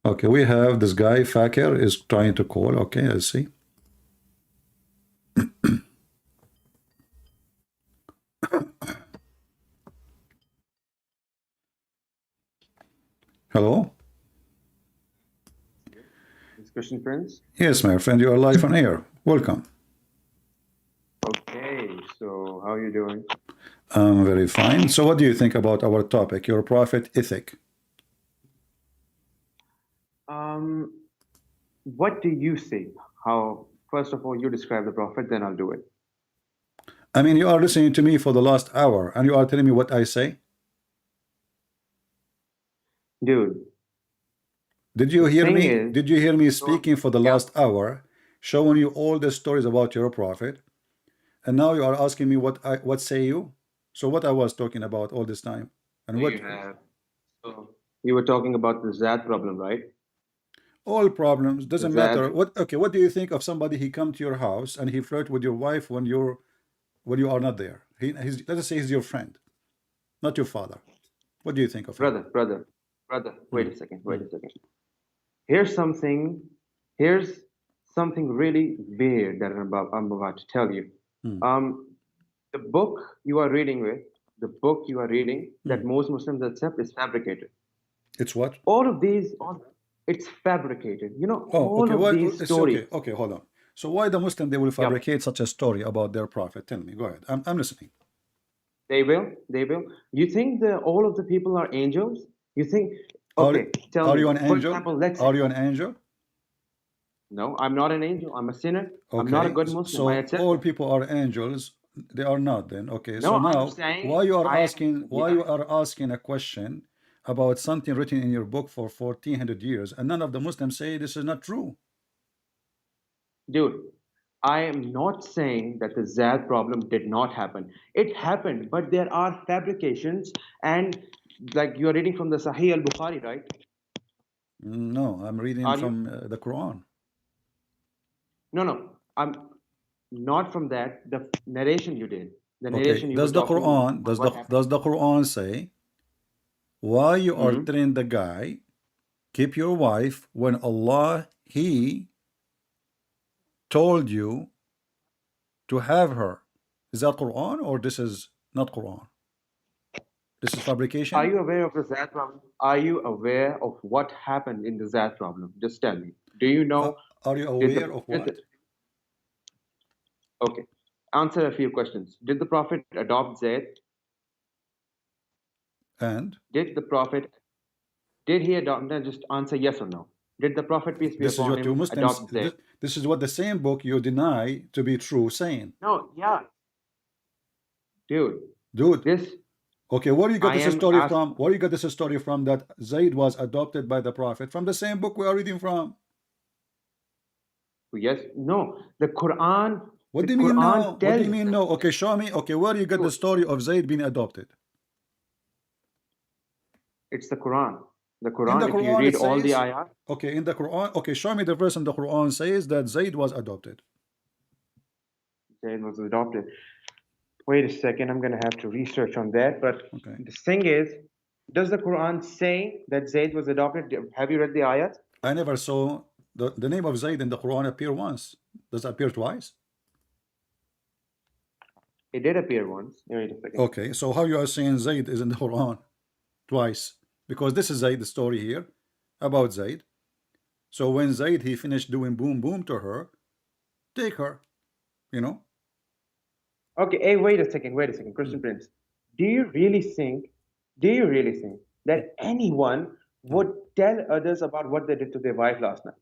Okay, we have this guy, Fakir, is trying to call. Okay, let's see. Hello? This Christian Prince. Yes, my friend, you are live on air. Welcome. Okay, so how are you doing? I'm very fine. So what do you think about our topic, your prophet ethic? What do you see? How, first of all, you describe the prophet, then I'll do it. I mean, you are listening to me for the last hour, and you are telling me what I say? Dude, Did you the hear thing me? is, Did you hear me speaking for the yeah, last hour, showing you all the stories about your prophet? And now you are asking me what say you? So what I was talking about all this time, and so what you have, so you were talking about the Zad problem, right? all problems The doesn't matter. Zad, What okay? What do you think of somebody he come to your house and he flirt with your wife when you are not there? Let us say he's your friend, not your father. What do you think of him? brother, wait Hmm. a second, Hmm. wait a second. Here's something, here's something really weird that I'm about to tell you. Hmm. Um, the book you are reading with, the book you are reading Hmm. that most Muslims accept is fabricated. It's what? All of these, it's fabricated. You know, Oh, all okay. of What? these It's okay. stories. Okay, hold on. So why the Muslim they will Yep, fabricate such a story about their prophet? Tell me. Go ahead. I'm listening. they will. They will. You think that all of the people are angels? You think? Are Okay, tell are me. you an For angel? example, let's say, Are you an angel? no, I'm not an angel. I'm a sinner. I'm not a Okay. good Muslim. I So accept all that. people are angels. They are not then. Okay. No, So I'm now saying why you are I am. asking why Yeah, you are asking a question about something written in your book for 1400 years and none of the Muslims say this is not true. dude. I am not saying that the Zad problem did not happen. It happened, but there are fabrications, and like you are reading from the Sahih al-Bukhari, right? No, I'm reading Are you? from the Quran. No, no. I'm not from that. The narration you did, the Okay. narration you were talking about what happened. Does the Quran say why you are Hmm. telling the guy keep your wife when Allah he told you to have her? Is that Quran or this is not Quran? This is Are fabrication? you aware of the Zad problem? Are you aware of what happened in the Zad problem? Just tell me. Do you Uh, know? are you Did aware the of did the what? okay? Answer a few questions. Did the Prophet adopt Zayd? And Did the Prophet did he adopt? No, just answer yes or no. Did the Prophet peace be this is upon what you him Muslims, adopt Zayd? this is what the same book you deny to be true saying. No. Yeah, dude. Dude, This okay, where you got I this am story asking. from? Where you got this story from that Zayd was adopted by the Prophet? From the same book we are reading from. Yes. No. The Quran. What The do you mean no? Quran What do you tells mean that. no? Okay, show me. Okay, where you got the Dude, story of Zayd being adopted? it's the Quran. The In the Quran. If you Quran it read all the says, ayat, okay, in the Quran, okay, show me the verse in the Quran says that Zayd was adopted. Zayd was adopted. Wait a second, I'm gonna have to research on that. But Okay. the thing is, does the Quran say that Zayd was adopted? Have you read the ayat? I never saw the name of Zayd in the Quran appear once. Does it appear twice? It did appear once. Wait a second. Okay, so how you are saying Zayd is in the Quran twice? Because this is Zayd the story here about Zayd. So when Zayd he finished doing boom boom to her, take her, you know. Okay, hey, wait a second, Hmm. Christian Prince. Do you really think, do you really think that anyone Hmm. would tell others about what they did to their wife last night?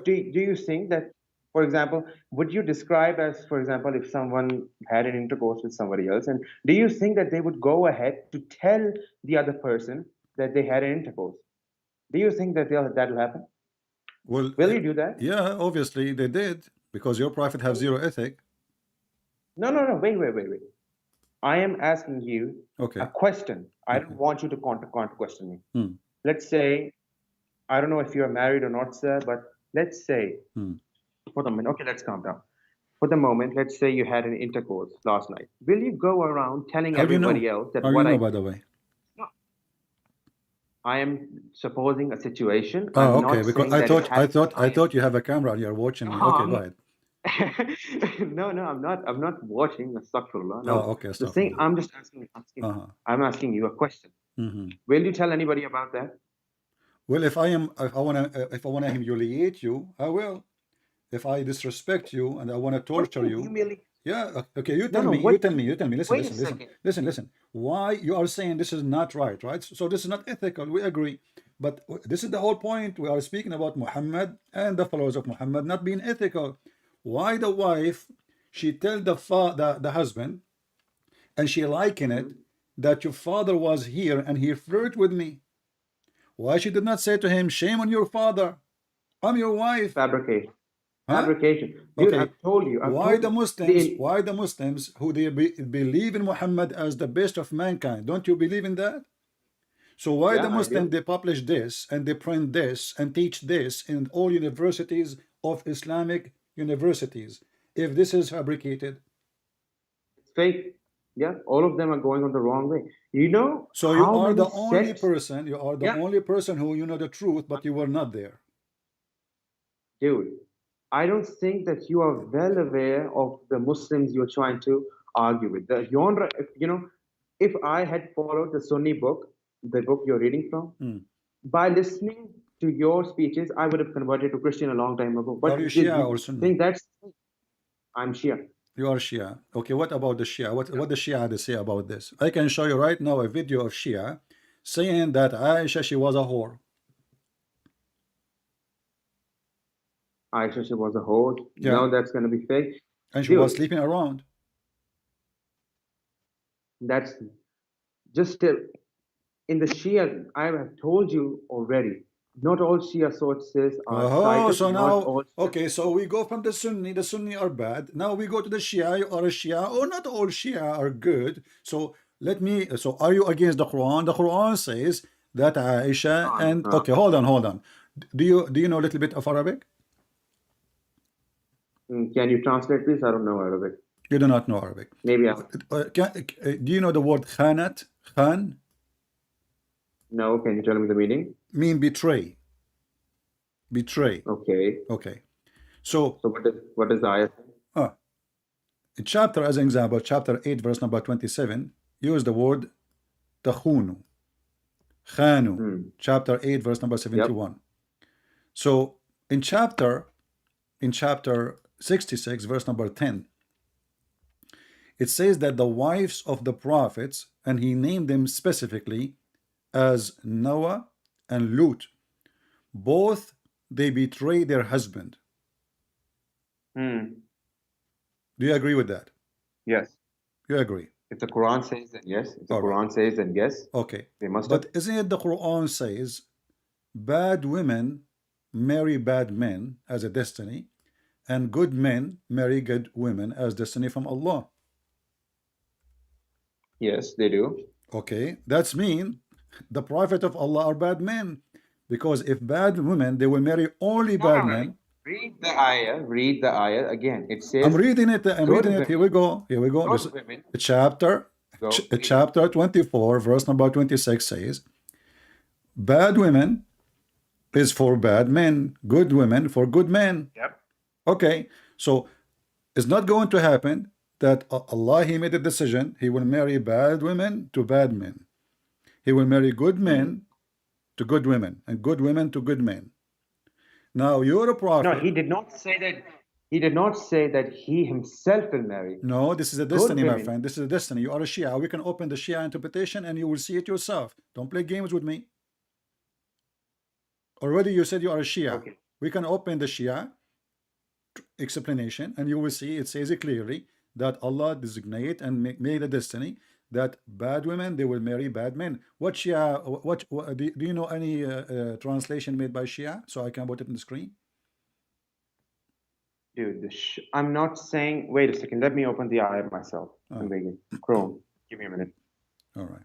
Do, Do you think that, for example, would you describe as, for example, if someone had an intercourse with somebody else, and do you think that they would go ahead to tell the other person that they had an intercourse? Do you think that that will happen? well, Will you do that? yeah, obviously they did because your prophet have zero ethic. No, no, no. Wait. I am asking you a Okay, question. I don't okay. want you to counter question me. Hmm. Let's say, I don't know if you're married or not, sir, but let's say, Hmm. for the moment, okay, let's calm down. For the moment, let's say you had an intercourse last night. Will you go around telling How do you know? everybody else that How do you what know, I by the way? no, I am supposing a situation. Oh, I'm okay. not Because saying that it I thought you have a camera and you're watching me. Okay, go um, ahead. no, no, I'm not watching Astaghfirullah. Oh, No. okay. The thing, Astaghfirullah. I'm just Uh-huh. I'm asking you a question. Hmm. Will you tell anybody about that? Well, if I wanna humiliate you, I will. If I disrespect you and I wanna What torture do you you, humiliate? yeah. Okay, you No, tell no, me. what do you, You tell me. Listen, wait a listen, listen, second. listen, listen. Why you are saying this is not right, right? So this is not ethical. We agree. But this is the whole point. We are speaking about Muhammad and the followers of Muhammad not being ethical. Why the wife? She tell the husband, and she liken it Mhm. that your father was here and he flirted with me. Why she did not say to him, shame on your father, I'm your wife? Fabrication. Huh? Fabrication. Dude, Okay. I've told you. Why the Muslims who believe in Muhammad as the best of mankind, don't you believe in that? So why the Yeah, I Muslim do. they publish this and they print this and teach this in all universities of Islamic universities if this is fabricated? It's fake. Yeah, all of them are going on the wrong way. You know So how many sects? you are the Yeah, only person who you know the truth, but you were not there. dude. I don't think that you are well aware of the Muslims you're trying to argue with. The genre, if I had followed the Sunni book, the book you're reading from, Hmm. by listening to your speeches, I would have converted to Christian a long time ago. Are But you did Shia or you Sunni? think that's I'm Shia? You are Shia. Okay, what about the Shia? Yeah. What the Shia had to say about this? I can show you right now a video of Shia saying that Aisha, she was a whore. Aisha, she was a whore. Yeah, No, that's gonna be fake. and she was Dude, sleeping around. that's just in the Shia, I have told you already. Not all Shia sources are Oh, cited. so Not now, all Shia. okay, so we go from the Sunni. The Sunni are bad. Now we go to the Shia. You are a Shia. Oh, not all Shia are good. So let me. So are you against the Quran? The Quran says that Aisha No, no, and no. okay, hold on. Do you know a little bit of Arabic? Can you translate, please? I don't know Arabic. You do not know Arabic. Maybe I Do you know the word khanat? Khan no. Can you tell me the meaning? mean betray. Betray. Okay. Okay. So, So what is the ayah? uh, chapter as an example, chapter 8, verse number 27, use the word takhunu. Khanu. Hmm. Chapter 8, verse number Yep. 71. So, in chapter 66, verse number 10, it says that the wives of the prophets, and he named them specifically as Noah and Lut, both they betray their husband. Hmm. Do you agree with that? Yes. You agree. If the Quran says then yes. If the All right. Quran says then yes, Okay. they must have. But isn't it the Quran says bad women marry bad men as a destiny, and good men marry good women as destiny from Allah? Yes, they do. Okay. That's mean the Prophet of Allah are bad men. Because if bad women, they will marry only No, no, bad no. men. Read the ayah. Read the ayah again. It I'm says reading it. I'm reading good it. Here women, we go. Here we go. This good is women. chapter Go read. chapter 24, verse number 26 says, bad women is for bad men, good women for good men. Yep. Okay, so it's not going to happen that Allah He made a decision. He will marry bad women to bad men. He will marry good Hmm. men to good women and good women to good men. Now you're a No, prophet. he did not say that. He did not say that he himself will marry. No, this is a Good destiny, my women. friend. This is a destiny. You are a Shia. We can open the Shia interpretation and you will see it yourself. Don't play games with me. Already you said you are a Shia. Okay. We can open the Shia explanation and you will see it says it clearly that Allah designate and made a destiny that bad women they will marry bad men. What Shia? What do you know any translation made by Shia? So I can put it in the screen. Dude, I'm not saying. Wait a second. Let me open the ayah myself. I'm Oh, begging. Chrome. Give me a minute. all right.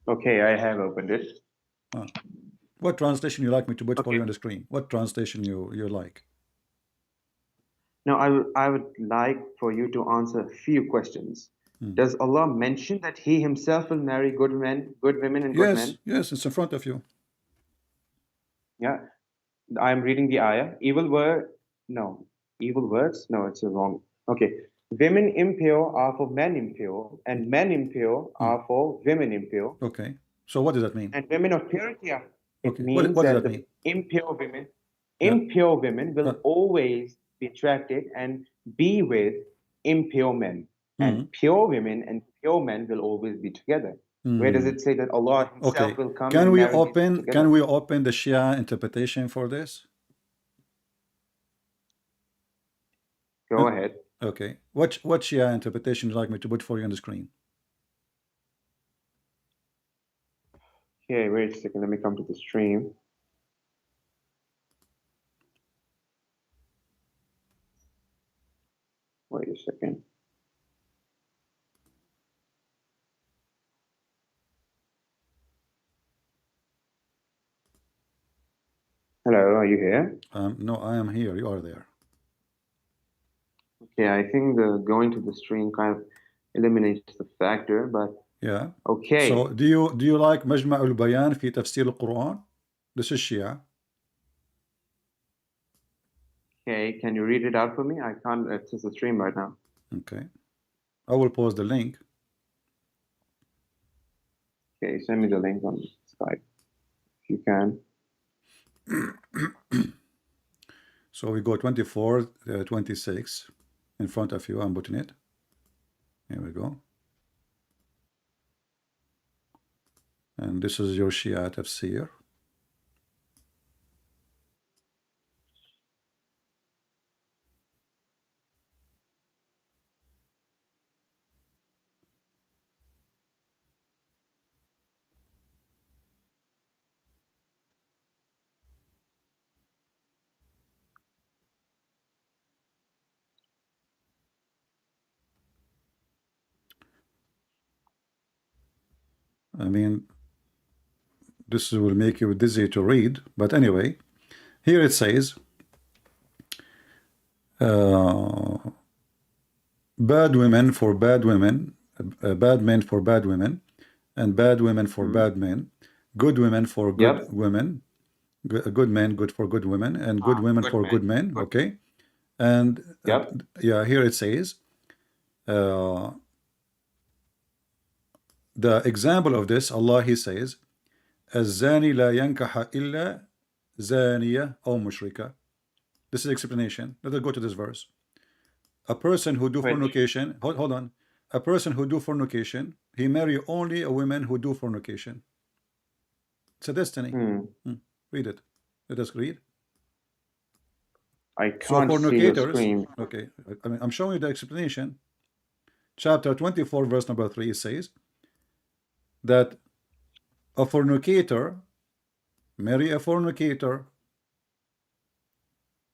Okay, I have opened it. What translation you like me to put for Okay. you on the screen? What translation you like? Now, I would like for you to answer a few questions. Does Allah mention that He Himself will marry good men, good women, and good Yes, men? yes, it's in front of you. Yeah. I'm reading the ayah. No. Evil words? No, it's wrong. Okay. Women impure are for men impure, and men impure are for women impure. Okay. So what does that mean? And women of purity are. It Okay. What means what does that that the mean? Yeah. impure women will Uh, always be attracted and be with impure men. And mm, pure women and pure men will always be together. Where does mm. it say that Allah Himself Okay. will come Can and we marry these two open together? the Shia interpretation for this? Uh, Go ahead. Okay. What Shia interpretation would you like me to put for you on the screen? Okay, wait a second. Let me come to the stream. Wait a second. Hello, are you here? No, I am here. You are there. Okay, I think the going to the stream kind of eliminates the factor, but Yeah. So okay. do you like مجمع البيان في تفسير القرآن? This is Shia. Okay, can you read it out for me? I can't access the stream right now. Okay. I will post the link. Okay, send me the link on Skype if you can. So we go 24, 26 in front of you. I'm putting it. Here we go. And this is your Shia tafsir. I mean, this will make you dizzy to read. But anyway, here it says, bad women for bad women, bad men for bad women, and bad women for bad men, good women for good Yep. women, good men good for good women, and good women Good for man. good men. Good. Okay. And Yep. yeah, here it says, the example of this, Allah, He says, الزاني لا ينكح إلا زانية أو مشركة. This is explanation. Let us go to this verse. A person who do Which? fornication, hold on. A person who do fornication, he marry only a woman who do fornication. It's a destiny. Read it. Let us read. I So can't see your fornicators, screen. okay, I mean, I'm showing you the explanation. Chapter 24, verse number 3, it says that a fornicator marry a fornicator,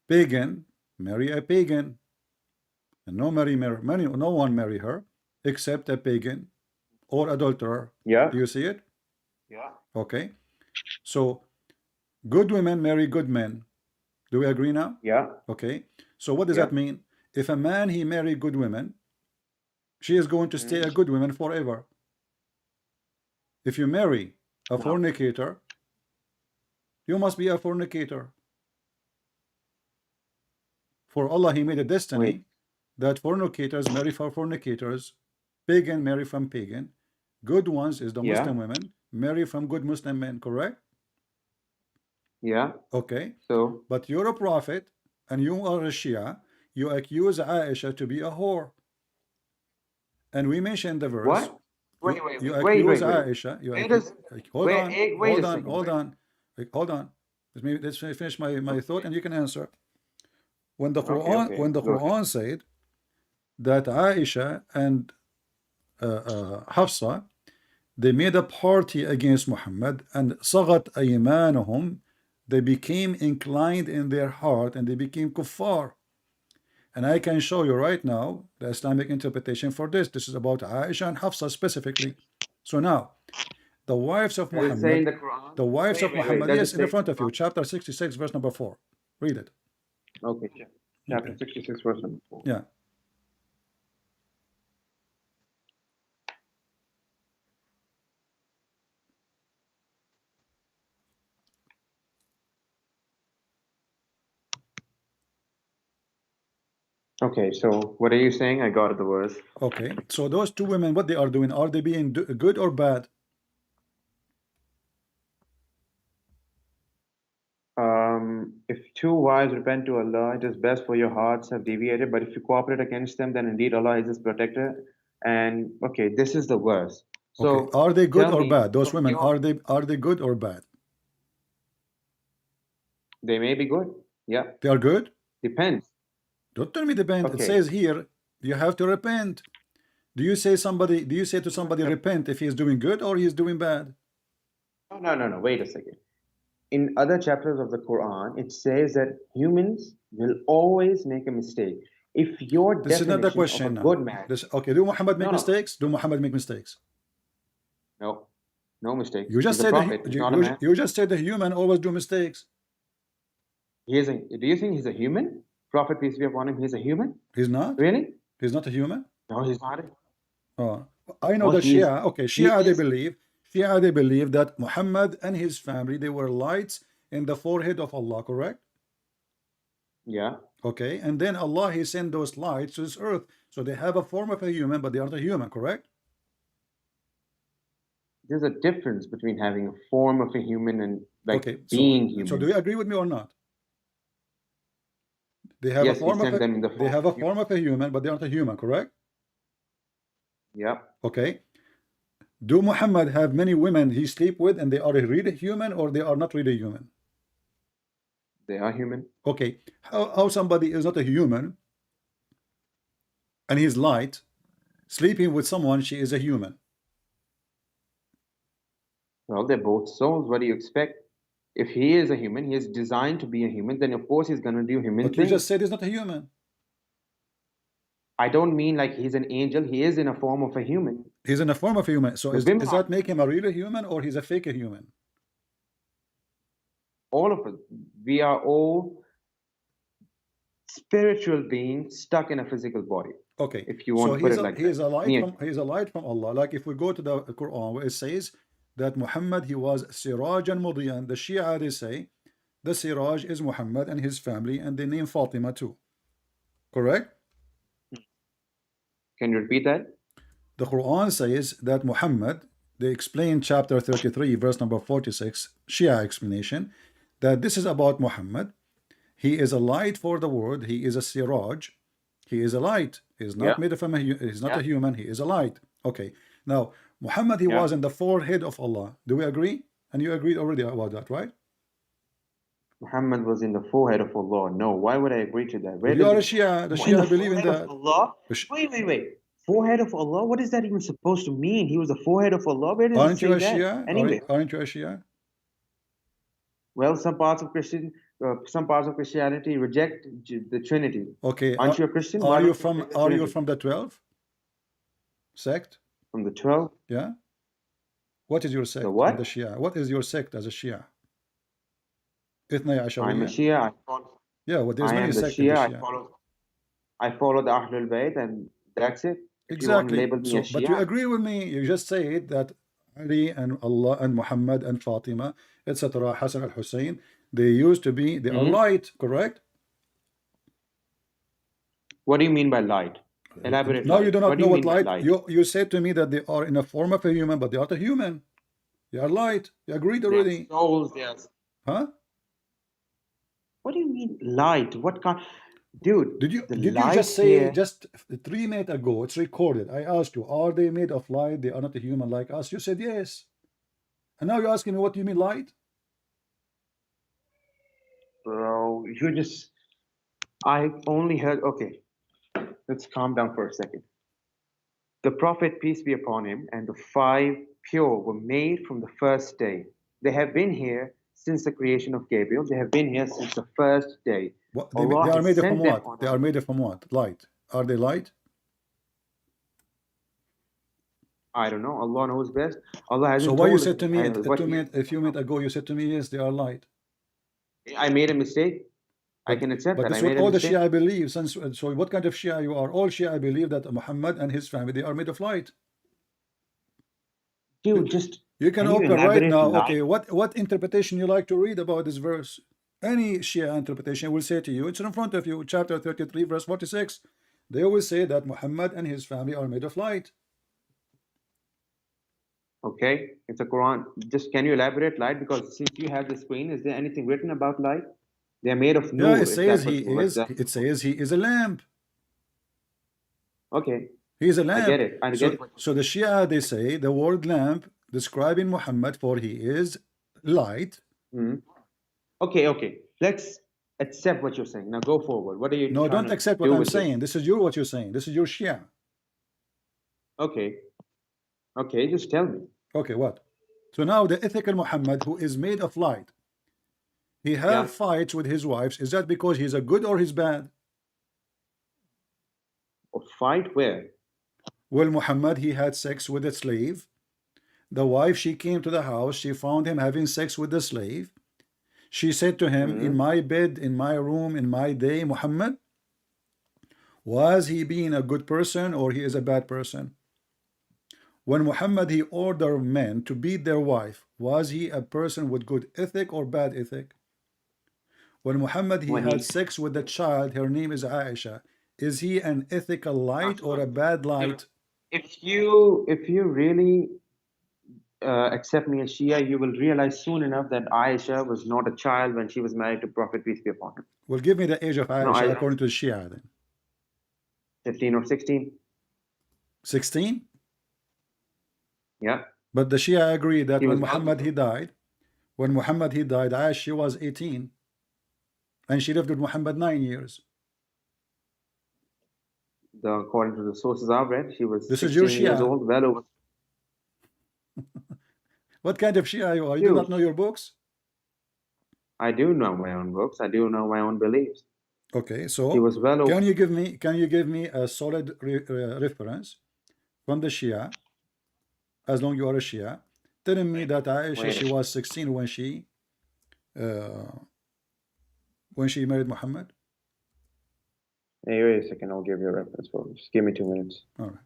pagan marry a pagan, and no one marry her except a pagan or adulterer. Yeah. Do you see it? Yeah. Okay. So good women marry good men. Do we agree now? Yeah. Okay. So what does Yeah. that mean? If a man he marry good women, she is going to stay a good woman forever. If you marry a No. fornicator, you must be a fornicator. For Allah, He made a Wait. destiny that fornicators marry for fornicators, pagan marry from pagan, good ones is the Yeah. Muslim women marry from good Muslim men, correct? Yeah. Okay. So But you're a prophet and you are a Shia, you accuse Aisha to be a whore. And we mentioned the verse, what? Wait, wait, you wait, wait, accuse wait, wait. Aisha, you Where accuse, does hold where on, wait a hold on, second. hold on, hold on. Let's finish my thought and you can answer. When the Okay, Quran okay. when the Go ahead. Quran said that Aisha and Hafsa, they made a party against Muhammad, and sagat aymanuhum, they became inclined in their heart and they became kuffar. And I can show you right now the Islamic interpretation for this. This is about Aisha and Hafsa specifically. So now, The wives of Does it say in Muhammad, the Quran? the wives of Wait. Muhammad, Does it yes, in say the in the front of you, Quran? chapter 66, verse number 4. Read it. Okay, chapter Okay. 66, verse number 4. Yeah. Okay, so what are you saying? I got the verse. Okay. So those two women, what they are doing, are they being good or bad? If two wives repent to Allah, it is best for your hearts have deviated. But if you cooperate against them, then indeed Allah is His protector. And okay, this is the verse. Okay. So Are they good tell or me, bad? Those from women, your, are they good or bad? they may be good. Yeah, They are good? depends. Don't tell me depend. It Okay. says here you have to repent. Do you say to somebody repent if he is doing good or he is doing bad? No. Wait a second. In other chapters of the Quran, it says that humans will always make a mistake. If your This is not the definition of a question now. good man, This okay, do Muhammad make no, mistakes? Do Muhammad make mistakes? no mistakes. You just He's a said that prophet. He's not a man. you just said the human always do mistakes. Do you think he's a human? Prophet, peace be upon him, he's a human? He's not? Really? He's not a human? No, he's not. Oh, I know Oh, that he's Shia, okay, he is. Shia they believe that Muhammad and his family they were lights in the forehead of Allah, correct? Yeah. Okay, and then Allah he sent those lights to this earth. So they have a form of a human, but they aren't a human, correct? There's a difference between having a form of a human and like Okay, being so do human. you agree with me or not? They have a Yes, he form of sent them in the they form have of a human. form of a human, but they aren't a human, correct? Yeah. Okay. Do Muhammad have many women he sleep with and they are really human or they are not really human? They are human. Okay. How somebody is not a human and he's light, sleeping with someone, she is a human. Well, they're both souls. What do you expect? If he is a human, he is designed to be a human, then of course he's gonna do human But you things. just said he's not a human. I don't mean like he's an angel. He is in a form of a human. He's in a form of a human. So The is that make him a real human or he's a fake human? all of us, we are all spiritual beings stuck in a physical body. Okay. If you want to put it like he's that. a light Near. from he's a light from Allah. Like if we go to the Quran where it says that Muhammad he was Sirajan Mudiyan, the Shia they say the Siraj is Muhammad and his family, and they name Fatima too. Correct? Can you repeat that? The Quran says that Muhammad, they explain chapter 33, verse number 46, Shia explanation, that this is about Muhammad. He is a light for the world. He is a Siraj. He is a light. He is not made of a he's not a human. He is a light. Okay. Now, Muhammad, he was in the forehead of Allah. Do we agree? And you agreed already about that, right? Muhammad was in the forehead of Allah. No, why would I agree to that? Where You are a does Shia. The in Shia the believe in forehead of that. Allah? Wait. Forehead of Allah? What is that even supposed to mean? He was the forehead of Allah? Where does it Aren't say you a that? Shia? Anyway. Aren't you a Shia? Well, some parts of Christianity reject the Trinity. Okay. Aren't you a Christian? Are you from the 12 sect? From the 12? Yeah. What is your sect? The what? In the Shia. What is your sect as a Shia? Ithna I'm a Ashariya. Shia. Yeah. Well, there's I many am the sects in the Shia. Shia. I follow the Ahlul Bayt, and that's it. If you want to Exactly. label me a So, but you Shia, agree with me. You just said that Ali and Allah and Muhammad and Fatima, etc., Hassan al Hussein, they used to be, they are light, correct? what do you mean by light? Elaborate. No, light. you do not What do know you what mean by light. You said to me that they are in a form of a human, but they are not a human. They are light. You agreed already. Souls, yes. Huh? What do you mean light? What kind? Dude, Did you light just say here, just 3 minutes ago? It's recorded. I asked you, are they made of light? They are not a human like us. You said yes. And now you're asking me what do you mean light? bro, I only heard, okay, let's calm down for a second. The Prophet, peace be upon him, and the 5 pure were made from the first day. They have been here since the creation of Gabriel. They have been here since the first day. What, Allah they are has made from sent them what? on They us. are made from what? Light. Are they light? I don't know. Allah knows best. Allah So hasn't why you told us said to me what He. a few minutes ago, you said to me, yes, they are light. I made a mistake. I But can accept that. this I is what made a all the mistake. Shia believe. So what kind of Shia you are? All Shia believe that Muhammad and his family, they are made of light. Dude, just You can can you open right elaborate now. light? Okay, what interpretation you like to read about this verse? Any Shia interpretation will say to you, it's in front of you, chapter 33, verse 46. They will say that Muhammad and his family are made of light. Okay, it's a Quran. Just can you elaborate light? Because since you have the screen, is there anything written about light? They are made of Yeah, it nur, if says that's he what is. that. It says he is a lamp. Okay, He is a I get lamp. it. I get So it. so the Shia, they say the word lamp describing Muhammad, for he is light. Mhm. Okay. Let's accept what you're saying. Now go forward. What are you No, trying don't to accept what do I'm with this? saying. This is your what you're saying. This is your Shia. Okay, okay, just tell me. Okay, what? So now the ethical Muhammad, who is made of light, he have Yeah. fights with his wives. Is that because he's a good or he's bad? Or fight where? Well, Muhammad, he had sex with a slave. The wife, she came to the house. She found him having sex with the slave. She said to him, in Hmm. my bed, in my room, in my day, Muhammad, was he being a good person or he is a bad person? When Muhammad, he ordered men to beat their wife, was he a person with good ethic or bad ethic? When Muhammad, he When had he. sex with a child, her name is Aisha, is he an ethical light or a bad light? If you really accept me as Shia, you will realize soon enough that Aisha was not a child when she was married to Prophet peace be upon him. Well, give me the age of No, Aisha I according to the Shia then. 15 or 16. 16? Yeah, But the Shia agree that he when was Muhammad he died, Aisha was 18 and she lived with Muhammad 9 years. according to the sources I've read, she was This is your 16 years Shia. old, well over. What kind of Shia you are? You do not Dude, know your books? I do know my own books. I do know my own beliefs. Okay, She so was well over. can you give me a solid reference from the Shia, as long you are a Shia, telling me that Aisha, Wait, she was 16 uh, when she married Muhammad? wait a second. I'll give you a reference for it. Just give me 2 minutes. All right.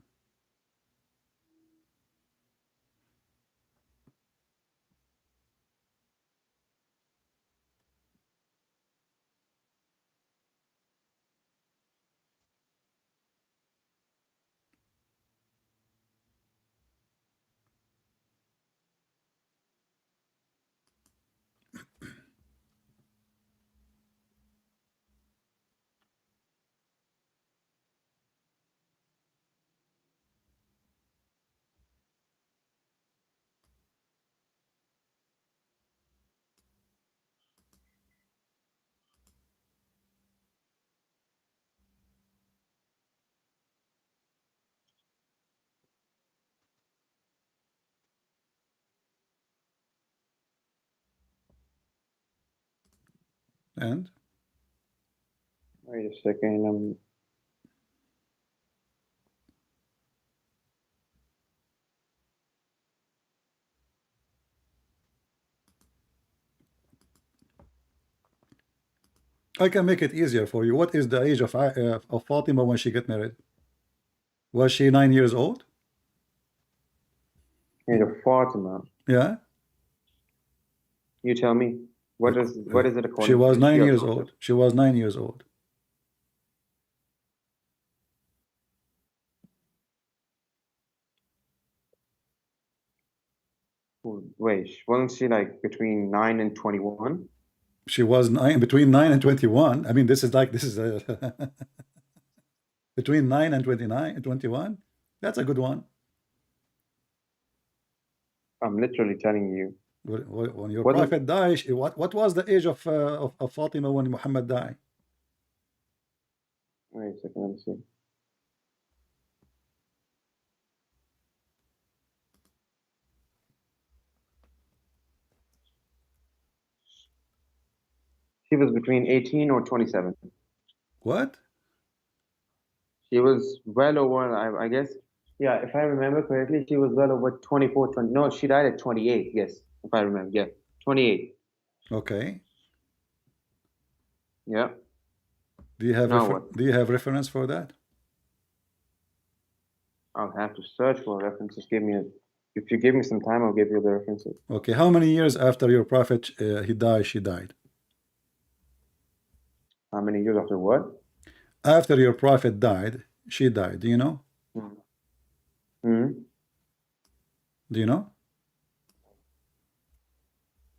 And Wait a second. I can make it easier for you. What is the age of Fatima when she got married? Was she 9 years old? Fatima. Yeah. You tell me. What is it She according to was your nine Shia years sources? old. She was 9 years old. Wait, wasn't she like between 9 and 21? She was between 9 and 21. I mean, this is a between 9 and 29 and 21. That's a good one. I'm literally telling you. When your Wasn't. prophet died, what was the age of Fatima when Muhammad died? Wait a second. Let me see. She was between 18 or 27. What? She was well over, I guess. Yeah, if I remember correctly, she was well over 24, 20. No, she died at 28. Yes, if I remember. Yeah, 28. Okay. Yeah. Do you have Now what? reference for that? I'll have to search for references. If you give me some time, I'll give you the references. Okay. How many years after your prophet he died, she died? How many years after what? After your prophet died, she died. Do you know? Hmm. Do you know?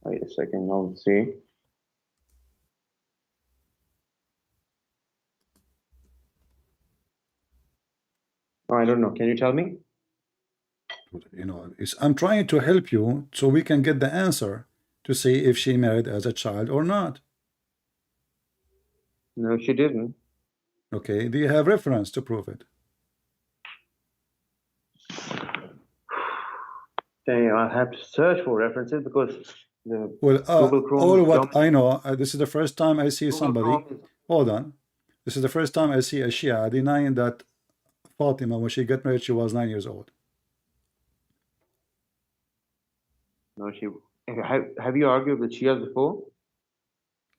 Wait a second. I'll see. Oh, I don't know. Can you tell me? You know, I'm trying to help you so we can get the answer to see if she married as a child or not. No, she didn't. Okay. Do you have reference to prove it? Then I'll have to search for references because the Well, Google Chrome all is what I know, this is the first time I see Google somebody. Chrome is Hold on. This is the first time I see a Shia denying that Fatima, when she got married, she was 9 years old. no. Have you argued with Shias before?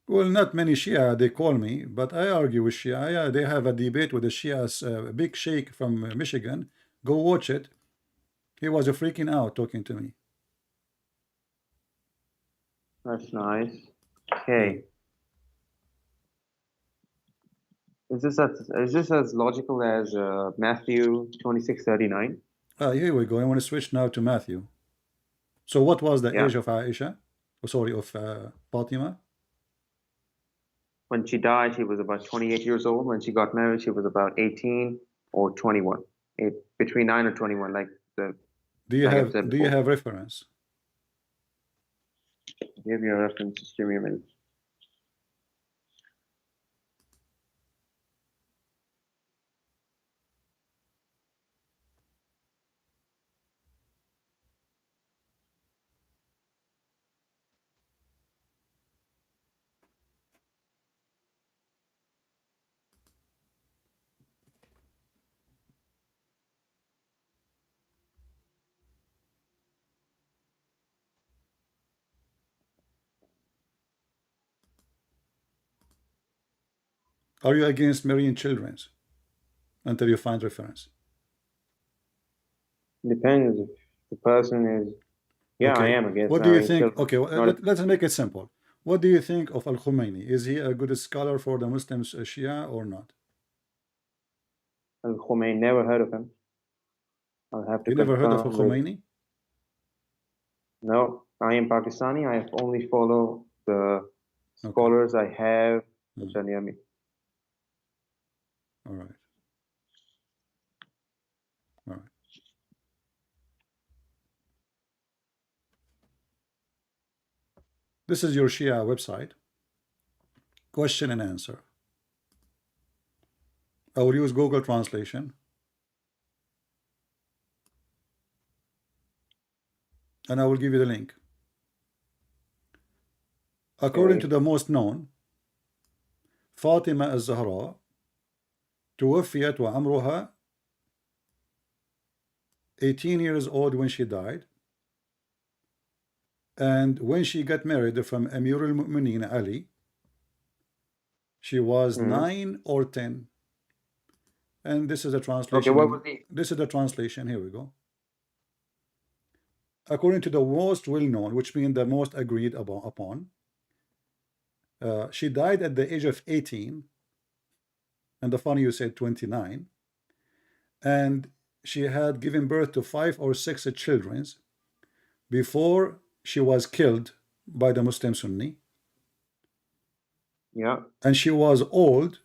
Well, not many Shia, they call me, but I argue with Shia. Yeah, they have a debate with the Shias, big sheikh from Michigan. Go watch it. He was freaking out talking to me. That's nice. Okay. Is this as logical as Matthew 26:39? Here we go. I want to switch now to Matthew. So what was the Yeah. age of Aisha? Oh, sorry, of Fatima? When she died, she was about 28 years old. When she got married, she was about 18 or 21. Between 9 or 21, like I've said Do you before. have reference? Give me a reference. Just give me a minute. Are you against marrying children until you find reference? Depends if the person is. Yeah, I Okay. am against What do you marrying think? children. Okay, well, Not let's make it simple. What do you think of Al-Khomeini? Is he a good scholar for the Muslims, Shia, or not? Al-Khomeini. Never heard of him. I'll have to You never heard of confirm with. Al-Khomeini? No, I am Pakistani. I only follow the Okay. scholars I have which are near me. All right. All right. This is your Shia website. Question and answer. I will use Google Translation. And I will give you the link. According to the most known, فاطمة الزهراء توفيت وعمرها 18 years old when she died. And when she got married from Amir al-Mu'minin Ali, she was 9 or 10. And this is a translation. Okay, what was the? This is the translation. Here we go. According to the most well-known, which means the most agreed upon, she died at the age of 18. And the funny you said 29. And she had given birth to 5 or 6 children before she was killed by the Muslim Sunni. Yeah. And she was old.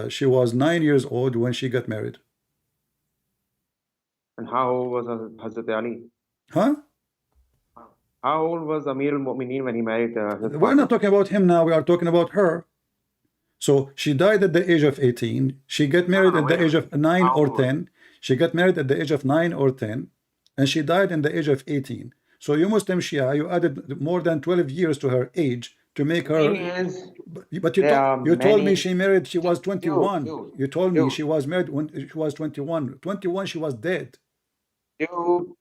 She was 9 years old when she got married. And how old was Hazrat Ali? Huh? How old was Amir al-Mu'minin when he married Hazrat We're not Fatima? talking about him now. We are talking about her. So she died at the age of 18. She got married at the age of 9 or 10. She got married at the age of 9 or 10. And she died in the age of 18. So you Muslim Shia, you added more than 12 years to her age to make The thing her. is, But there are you told me many. she married. She was Dude, 21. dude, You told me dude, she was married when she was 21. 21, she was dead. dude.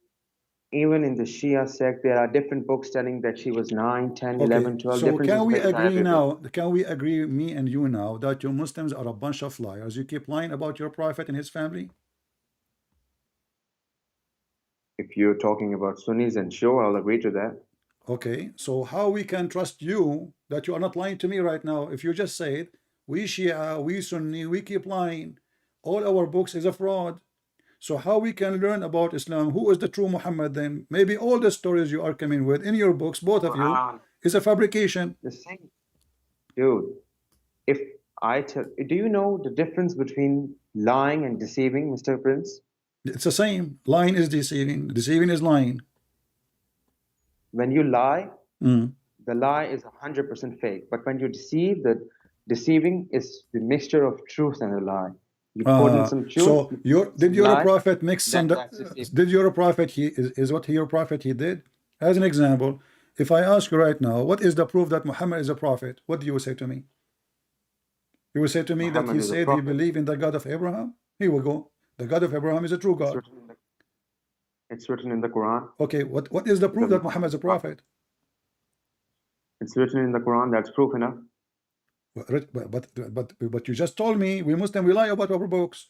Even in the Shia sect, there are different books telling that she was 9, 10, Okay, 11, 12. so can Differences we based on agree everything. now? Can we agree, me and you now, that you Muslims are a bunch of liars? You keep lying about your prophet and his family. If you're talking about Sunnis, and sure, I'll agree to that. Okay, so how we can trust you that you are not lying to me right now? If you just said we Shia, we Sunni, we keep lying, all our books is a fraud. So how we can learn about Islam? Who is the true Muhammad then? Maybe all the stories you are coming with in your books, both of you, Quran. is a fabrication. The same, dude. If I tell, do you know the difference between lying and deceiving, Mr. Prince? It's the same. Lying is deceiving. Deceiving is lying. When you lie, Mm. the lie is 100% fake. But when you deceive, the deceiving is the mixture of truth and a lie. You put in some truth, So you put your in did some your lie, prophet mix some? that's deceiving. Did your prophet is what your prophet he did? As an example, if I ask you right now, what is the proof that Muhammad is a prophet? What do you say to me? You will say to me that Muhammad he is a said he prophet. believed in the God of Abraham. Here we go. The God of Abraham is a true It's God. written in the, it's written in the Quran Okay, what is the proof that that Muhammad Muhammad is is a a prophet. prophet? It's written in the Quran. That's proof enough. But you just told me we Muslim we lie about our books.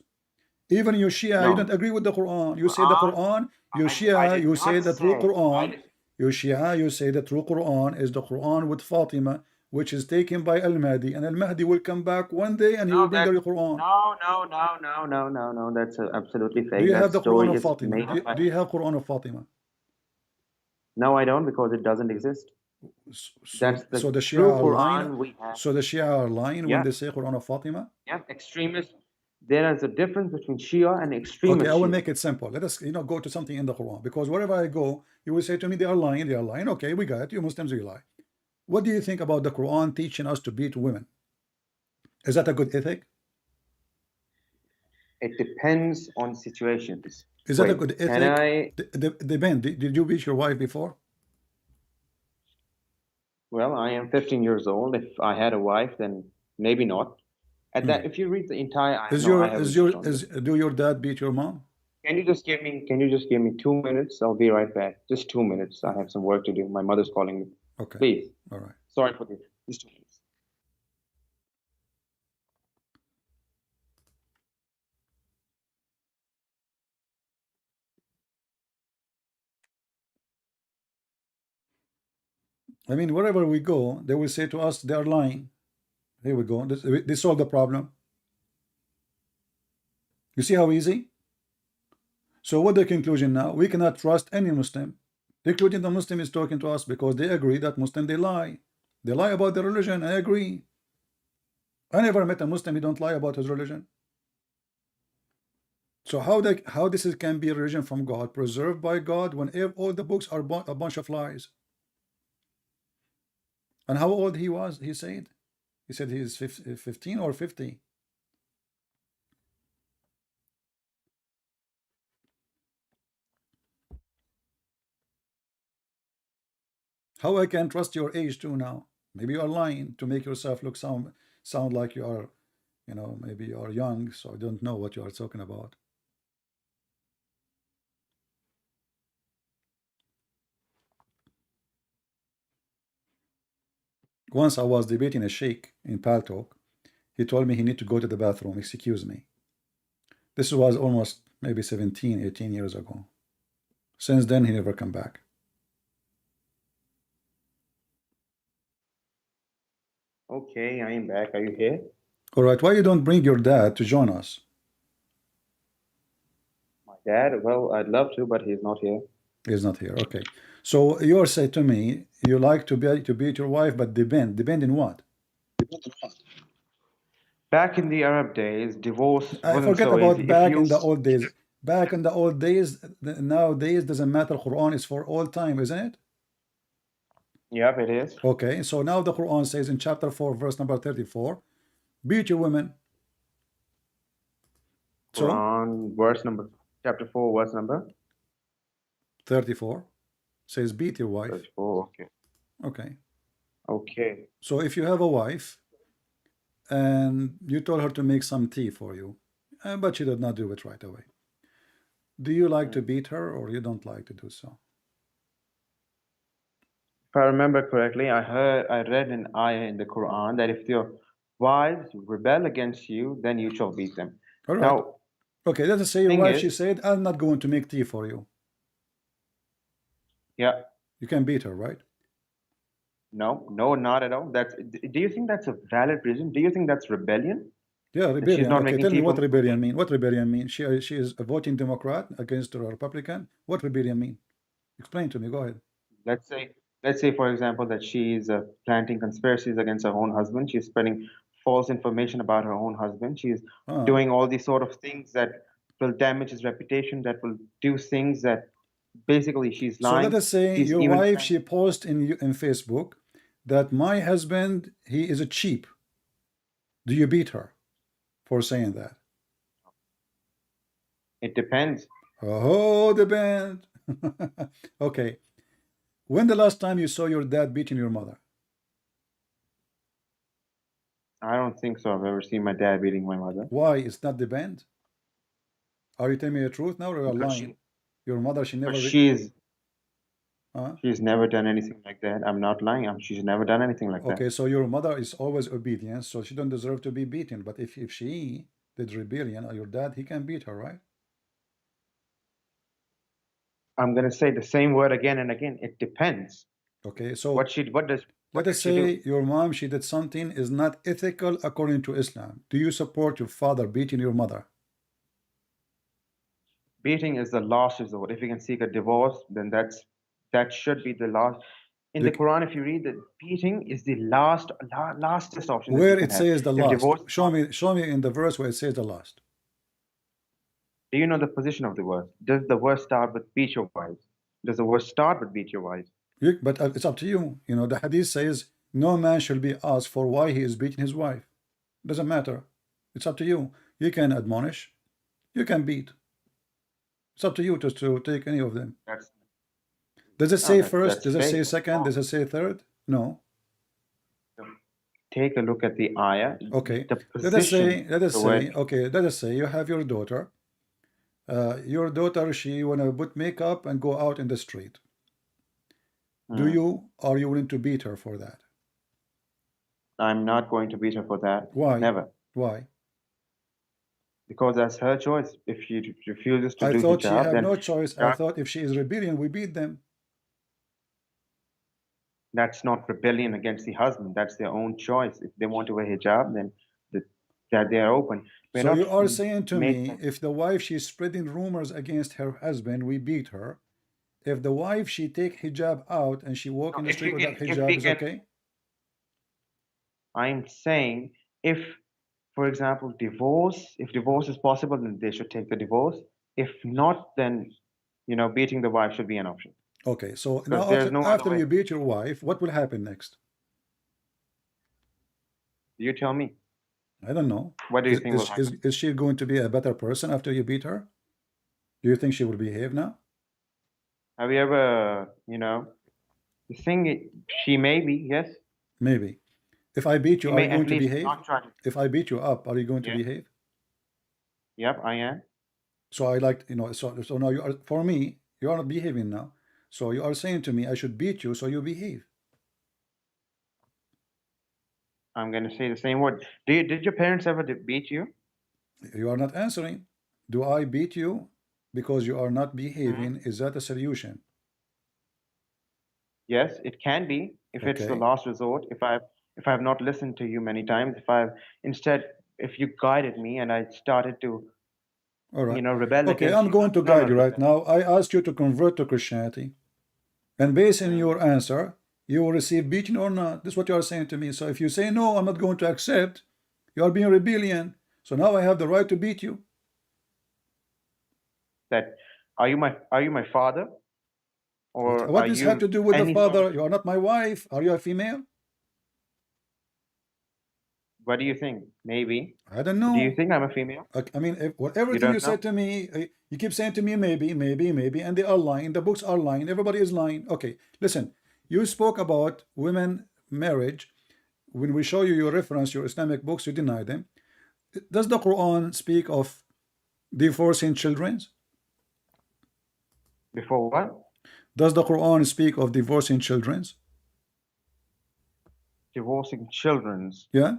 Even you Shia, you don't No, agree with the Quran. You say the Quran. Quran, you I Shia, did you say not the true say. Quran. You Shia, you say the true Quran is the Quran with Fatima, which is taken by Al-Mahdi. And Al-Mahdi will come back one day and he will No, bring that the Quran. no. That's absolutely Do fake. you have That the Quran story of is Fatima? made up by. Do you have Quran of Fatima? No, I don't because it doesn't exist. So, That's so the the Shia true are lying. Quran we have. So the Shia are lying when Yeah, they say Quran of Fatima? yeah. Extremists. There is a difference between Shia and Okay, I extremist will Shia. make it simple. Let us, go to something in the Quran. Because wherever I go, you will say to me, they are lying, they are lying. Okay, we got it. You Muslims, you lie. What do you think about the Quran teaching us to beat women? Is that a good ethic? It depends on situations. Is that a Wait, good can ethic? I? Depend. Did you beat your wife before? Well, I am 15 years old. If I had a wife, then maybe not. At Hmm. that, if you read the entire, Is no, your I is haven't your cheated on is you. do your dad beat your mom? Can you just give me 2 minutes? I'll be right back. Just 2 minutes. I have some work to do. My mother's calling me. Okay, Please. all right. Sorry for this. Just 2 minutes. I mean, wherever we go, they will say to us they are lying. Here we go. This solve the problem. You see how easy? So what the conclusion now? We cannot trust any Muslim, including the Muslim is talking to us because they agree that Muslim they lie. They lie about their religion. I agree. I never met a Muslim who don't lie about his religion. So how this can be a religion from God, preserved by God, when all the books are a bunch of lies? And how old he was? He said he is 15 or 50. How I can trust your age too now? Maybe you are lying to make yourself look sound like you are, maybe you are young, so I don't know what you are talking about. Once I was debating a sheikh in Paltalk. He told me he need to go to the bathroom. Excuse me. This was almost maybe 17, 18 years ago. Since then, he never come back. Okay, I am back. Are you here? All right, why you don't bring your dad to join us? My dad? Well, I'd love to, but he's not here. He's not here. Okay. So you're saying to me you like to beat your wife, but depend in what? Back in the Arab days, divorce I wasn't forget so easy. about If back you, in the old days. Back in the old days, nowadays doesn't matter. Quran is for all time, isn't it? yep, it is. Okay. So now the Quran says in chapter 4, verse number 34, beat your women. So Quran, verse number, chapter 4, verse number 34 says beat your wife. 34. Okay. Okay. Okay. So if you have a wife and you told her to make some tea for you, but she did not do it right away, do you like to Mm. beat her or you don't like to do so? If I remember correctly, I read an ayah in the Quran that if your wives rebel against you, then you shall beat them. All right. Now, Okay, let us say your thing wife, is, she said, I'm not going to make tea for you. yeah, You can beat her, right? no, no, not at all. Do you think that's a valid reason? Do you think that's rebellion? Yeah, That she's rebellion. not Okay, making tell me tea for what me? rebellion mean. What rebellion mean? She is a voting Democrat against a Republican. What rebellion mean? Explain to me. Go ahead. Let's say, let's say, for example, that she's planting conspiracies against her own husband. She's spreading false information about her own husband. She's Ah, doing all these sort of things that will damage his reputation, that will do things that basically she's so let lying. us say She's your even wife, trying. she posts in Facebook that my husband, he is a cheap. Do you beat her for saying that? It depends. Oh, the band. Okay. When the last time you saw your dad beating your mother? I don't think so. I've ever seen my dad beating my mother Why? It's not the band? Are you telling me the truth now or are you because lying? Your mother, she because never. Huh? she's never done anything like that. I'm not lying. She's never done anything like that. Okay, so your mother is always obedient, so she don't deserve to be beaten. But if she did rebellion, or your dad, he can beat her, right? I'm gonna say the same word again and again. It depends. Okay, so What let us did she do? say your mom, she did something is not ethical according to Islam. Do you support your father beating your mother? Beating is the last resort. If you can seek a divorce, then that should be the last. In the You, Quran, if you read that beating is the lastest option that you where can it have. says the If last, divorce is not, show me in the verse where it says the last. do you know the position of the verse? Does the verse start with beat your wives? Does the verse start with beat your wives? But it's up to you. You know, the hadith says no man shall be asked for why he is beating his wife. Doesn't matter. It's up to you. You can admonish, you can beat. It's up to you just to take any of them. That's Does it no, say first? that's Does it fake. say That's second? wrong. Does it say third? No. So take a look at the ayah. Okay. The position of the word. Okay, let us say you have your daughter. Your daughter, she wanna put makeup and go out in the street. Hmm. Are you willing to beat her for that? I'm not going to beat her for that. Why? Never. Why? Because that's her choice. If she refuses to I do thought she hijab, have then no choice. I hijab, thought if she is rebellion, we beat them. that's not rebellion against the husband. That's their own choice. If they want to wear hijab, then the, that they are open. We're So not you are saying to me, making. if the wife she's spreading rumors against her husband, we beat her. If the wife she take hijab out and she walk No, in the street without hijab, is okay? I'm saying if, for example, if divorce is possible, then they should take the divorce. If not, then, beating the wife should be an option Okay, so because now there's no other after way. you beat your wife, what will happen next? You tell me. I don't know. What do you think will happen? Is she going to be a better person after you beat her? Do you think she will behave now? Have you ever, the thing, she may be, yes. Maybe. If I beat you, She are may you going at to least behave? not try to. If I beat you up, are you going to Yeah. behave? Yep, I am. So I like, so now you are, for me, you are not behaving now. So you are saying to me, I should beat you so you behave. I'm going to say the same word. Did your parents ever beat you? You are not answering. Do I beat you because you are not Mhm. behaving? Is that a solution? Yes, it can be if it's the Okay. last resort. If I have not listened to you many times, if I've instead if you guided me and I started to All right. rebel Okay, against I'm you, going to no, guide no, you no, right now. I asked you to convert to Christianity. And based on Mm. your answer, you will receive beating or not. This is what you are saying to me. So if you say, no, I'm not going to accept, you are being rebellion. So now I have the right to beat you. That are you my father or What are does this have you to do with the any sort of father? You are not my wife. Are you a female? what do you think? Maybe. I don't Do you know. think I'm a female? I mean, You everything you don't know? said to me, you keep saying to me, maybe, maybe, maybe, and they are lying. The books are lying. Everybody is lying. Okay, listen. You spoke about women marriage, when we show you your reference, your Islamic books, you deny them. Does the Quran speak of divorcing children? Before what? Does the Quran speak of divorcing children? Divorcing children's. Yeah.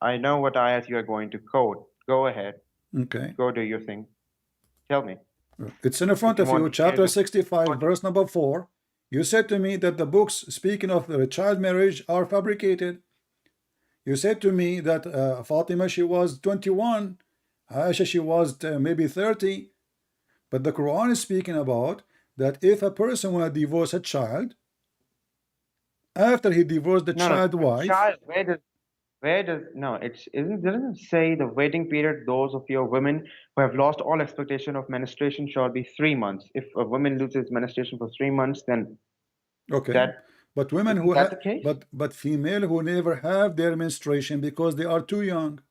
I know what ayat you are going to quote. Go ahead. Okay. Go do your thing. Tell me. It's in front If you of you, want to chapter hear 65, verse number 4. You said to me that the books speaking of the child marriage are fabricated. You said to me that Fatima, she was 21, Aisha, she was maybe 30. But the Quran is speaking about that if a person want to divorce a child, after he divorced the No, no. child wife, Child, where does no? Doesn't say the waiting period. Those of your women who have lost all expectation of menstruation shall be 3 months. If a woman loses menstruation for 3 months, then okay. that But women isn't who that have, the case? but female who never have their menstruation because they are too young.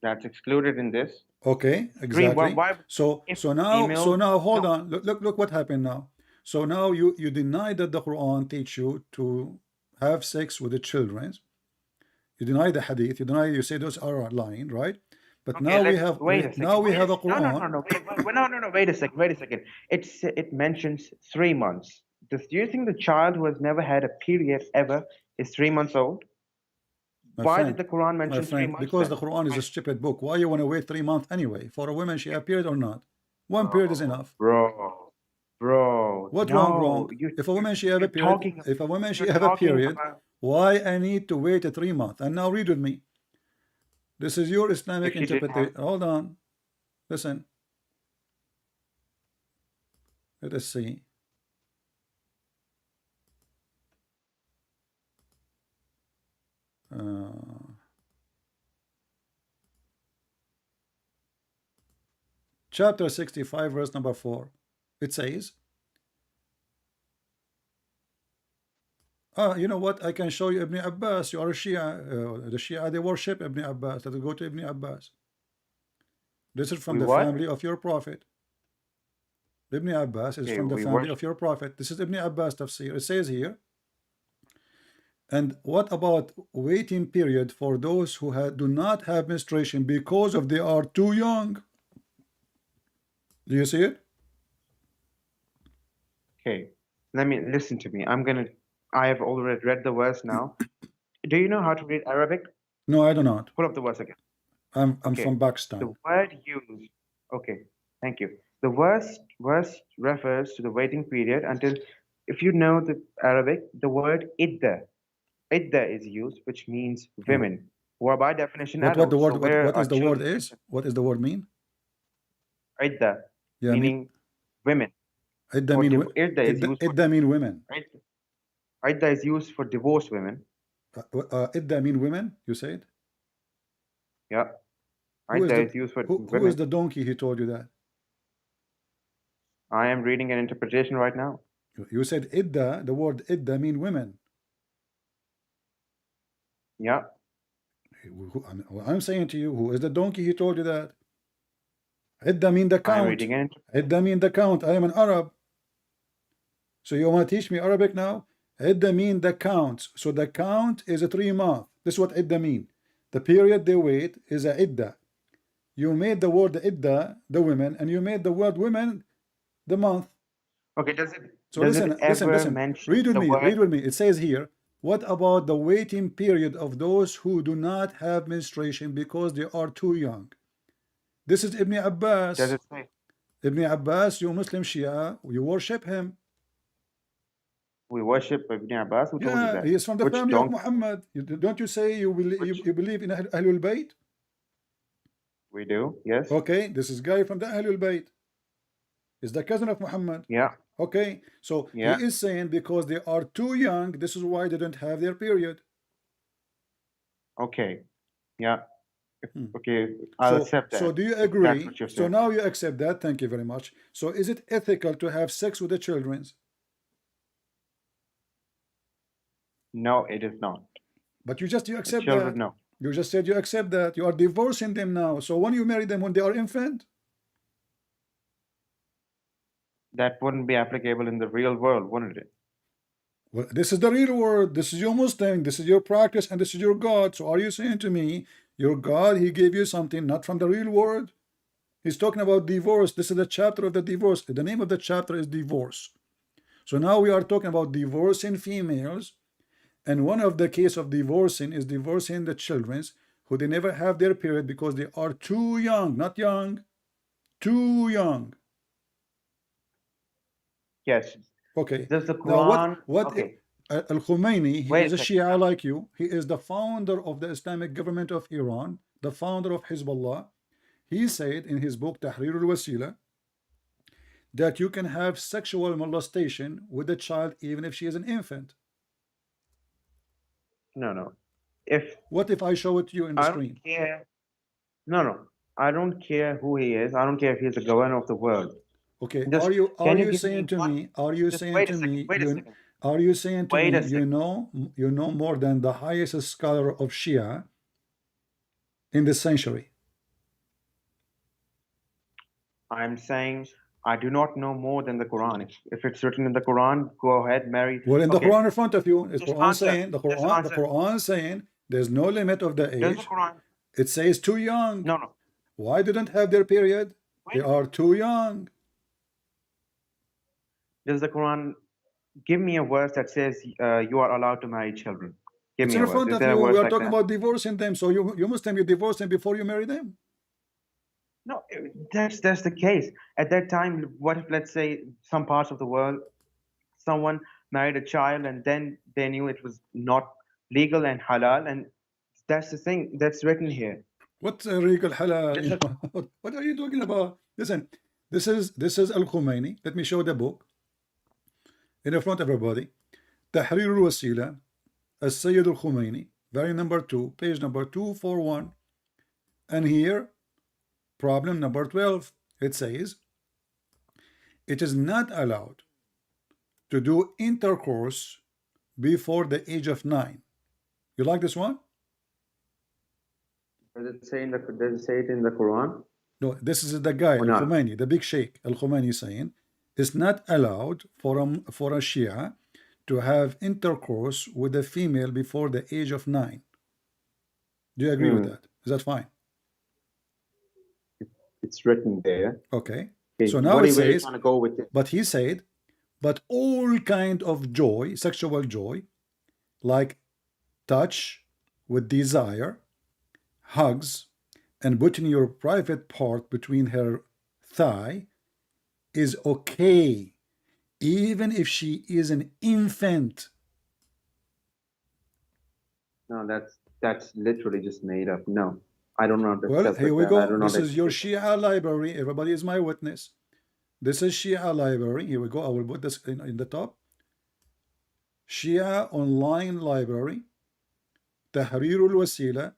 That's excluded in this. Okay, Three. Why? exactly. Why So if so female? now hold No. on. Look what happened now. So now you deny that the Quran teach you to have sex with the children. You deny the hadith. You deny. You say those are lying, right? But Okay, now we let's have wait a now second. we Wait a have a second. No, no, no, Quran. no. No. Wait a second. Wait a second. It mentions 3 months. Do you think the child who has never had a period ever is 3 months old? My Why did friend, the Quran my mention three friend, months because then? the Quran is a stupid book. Why you want to wait 3 months anyway? For a woman, she appeared or not? One period is enough. Bro, What wrong, no, wrong? If a woman she have a you're period, talking, if a woman she you're have a talking period, about why I need to wait 3 months? And now read with me. This is your Islamic if she didn't have. interpretation. Hold on. Listen. Let us see. Chapter 65, verse number 4. It says, you know what? I can show you Ibn Abbas. You are a Shia. The Shia, they worship Ibn Abbas. Let us go to Ibn Abbas. This is from We the what? family of your prophet. Ibn Abbas is Okay, from the we family of worship. your prophet. This is Ibn Abbas tafsir. It says here, and what about waiting period for those who do not have menstruation because of they are too young? Do you see it? Okay, let me listen to me. I have already read the verse now. Do you know how to read Arabic? No, I do not. Pull up the verse again. I'm Okay, from the Pakistan. word used. Okay, thank you. The verse refers to the waiting period until, if you know the Arabic, the word idda. Idda is used, which means Oh. women, who are by definition What the adults. word So where what are is the word children is? mentioned? What does the word mean? Idda, Yeah, I mean meaning women. idda mean Idda is used for idda mean women. Idda is used for divorced women. Idda mean women. You said Yeah, who is Idda the is used for who is women. the donkey? He told you that. I am reading an interpretation right now. You said idda. The word idda mean women. Yeah, I'm saying to you, who is the donkey? He told you that. Idda mean the I am count. reading an Idda mean the count. I am an Arab. So you want to teach me Arabic now? Idda mean the count. So the count is a 3 month. This is what idda mean. The period they wait is a idda. You made the word idda the women, and you made the word women the month. Okay, So does it listen, listen, ever listen. mention Read with the me. Read word? with me. It says here, what about the waiting period of those who do not have menstruation because they are too young? This is Ibn Does Abbas. it say Ibn Abbas, you Muslim Shia, you worship him. we worship Ibn Abbas? Who told you Yeah, that? he is from the Which family of donkey? Muhammad. Don't you say Which you believe in Ahlul Bayt? we do? Yes. Okay, this is guy from the Ahlul Bayt. Is the cousin of Muhammad. Yeah. Okay, so he Yeah. is saying because they are too young, this is why they don't have their period. Okay. Yeah. Hmm. Okay. I'll accept So that do you if that's agree? what you're So saying. now you accept that. Thank you very much. So is it ethical to have sex with the children? No, it is not. But you The accept children, that. no. You just said you accept that. You are divorcing them now. So when you marry them when they are infant, That wouldn't be applicable in the real world, wouldn't it? Well, this is the real world. This is your Muslim. This is your practice, and this is your God. So are you saying to me, your God, he gave you something not from the real world? He's talking about divorce. This is the chapter of the divorce. The name of the chapter is divorce. So now we are talking about divorcing females, and one of the case of divorcing is divorcing the children who they never have their period because they are too young, not young, too young. Yes. Okay. Does the Now Quran? what Okay. Al-Khomeini, he Wait is a a second. Shia like you. He is the founder of the Islamic government of Iran, the founder of Hezbollah. He said in his book Tahrir al-Wasila that you can have sexual molestation with a child even if she is an infant. No, no. If What if I show it to you in the I don't screen? care. No, no. I don't care who he is. I don't care if he's the governor of the world. Okay, Just are can you you give me saying to one? me, are you Just saying wait a to second. me, Wait a you second. are you saying to Wait me, a second. you know more than the highest scholar of Shia in this century? I'm saying I do not know more than the Quran. If it's written in the Quran, go ahead, marry. Well, in the Okay, Quran in front of you, is just Quran answer. saying Just The answer. Quran saying there's no limit of the Does the age. Quran? It says too young. No, no. Why didn't have their period? They Wait. are too young. Does the Quran give me a verse that says you are allowed to marry children? Give It's me in a verse. front Is of there a you. We verse are like talking that? about divorcing them. So you Muslim, you divorce them before you marry them. No, that's the case. At that time, what if, let's say, some parts of the world, someone married a child and then they knew it was not legal and halal, and that's the thing that's written here. What's a regal This is, halal? What are you talking about? Listen, this is Al-Khomeini. Let me show the book in front of everybody. Tahrir al-Wasila, Al-Sayyid Al-Khomeini, volume number 2, page number 241. And here, problem number 12. It says, it is not allowed to do intercourse before the age of 9. You like this one? does it say it in the Quran No, this is the guy, or not? Al-Khomeini, the big sheikh, Al-Khomeini saying, it's not allowed for a Shia to have intercourse with a female before the age of 9. Do you agree with Hmm. that? Is that fine? It's written there. Okay. Okay, So now it where are you says, trying to go with it? but he said, but all kind of joy, sexual joy, like touch with desire, hugs, and putting your private part between her thigh is okay, even if she is an infant. No, that's literally just made up. No, I do not Well, accept here with we that. I go. do not This is your accept. Shia library. Everybody is my witness. This is Shia library. Here we go. I will put this in the top. Shia online library. Tahrir al-Wasila.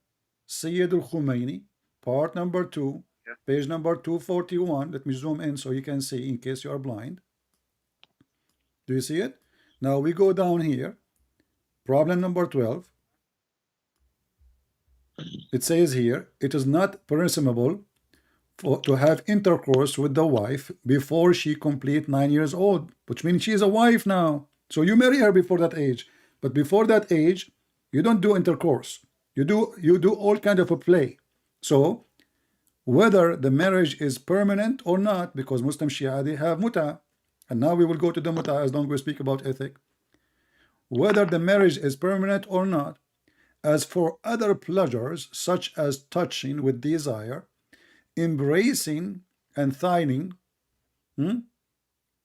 Sayyid al-Khomeini. Part number 2. Page number 241. Let me zoom in so you can see in case you are blind. Do you see it? Now we go down here. Problem number 12. It says here, it is not permissible to have intercourse with the wife before she complete 9 years old, which means she is a wife now. So you marry her before that age, but before that age, you don't do intercourse. You do all kind of a play. So whether the marriage is permanent or not, because Muslim Shia they have muta, and now we will go to the muta as long as we speak about ethic. Whether the marriage is permanent or not, as for other pleasures such as touching with desire, embracing and thightening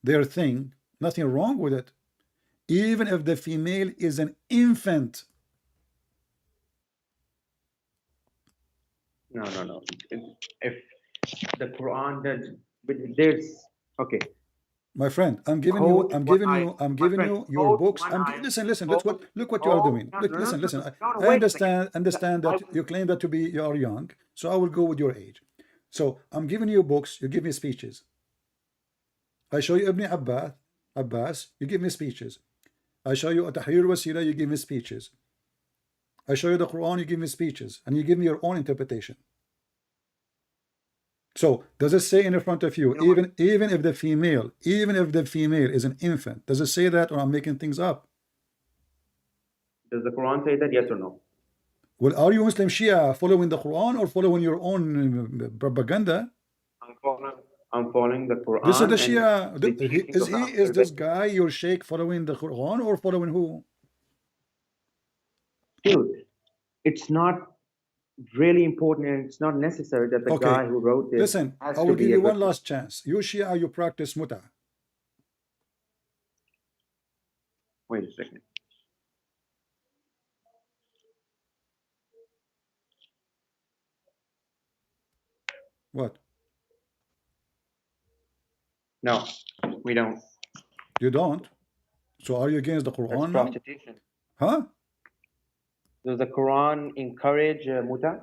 their thing, nothing wrong with it, even if the female is an infant. No, no, no. If the Quran does, but there's okay. My friend, I'm giving you, Quote one ayah. I'm My giving friend, you your quote books. one ayah. Listen. Quote, Look what you are quote. doing. No, Look, no, no, no, listen. no, no, no, I wait a second. understand I that you claim that you are young. So I will go with your age. So I'm giving you books. You give me speeches. I show you Ibn Abbas. You give me speeches. I show you Tahrir Wasila. You give me speeches. I show you the Quran. You give me speeches, and you give me your own interpretation. So does it say in front of you, You know what? even if the female, is an infant, does it say that, or I'm making things up? Does the Quran say that? Yes or no? Well, are you Muslim Shia following the Quran or following your own propaganda? I'm following. I'm following the This is the Quran and Shia. the teachings of Is Muhammad. this guy your sheikh following the Quran or following who? Dude, it's not really important, and it's not necessary that the Okay, guy who wrote this listen, has I to will give be a you good one Muslim. last chance. You Shia, you practice muta. Wait a second. What? No, we don't. You don't? So are you against the That's Quran now? prostitution. Huh? Does the Quran encourage muta?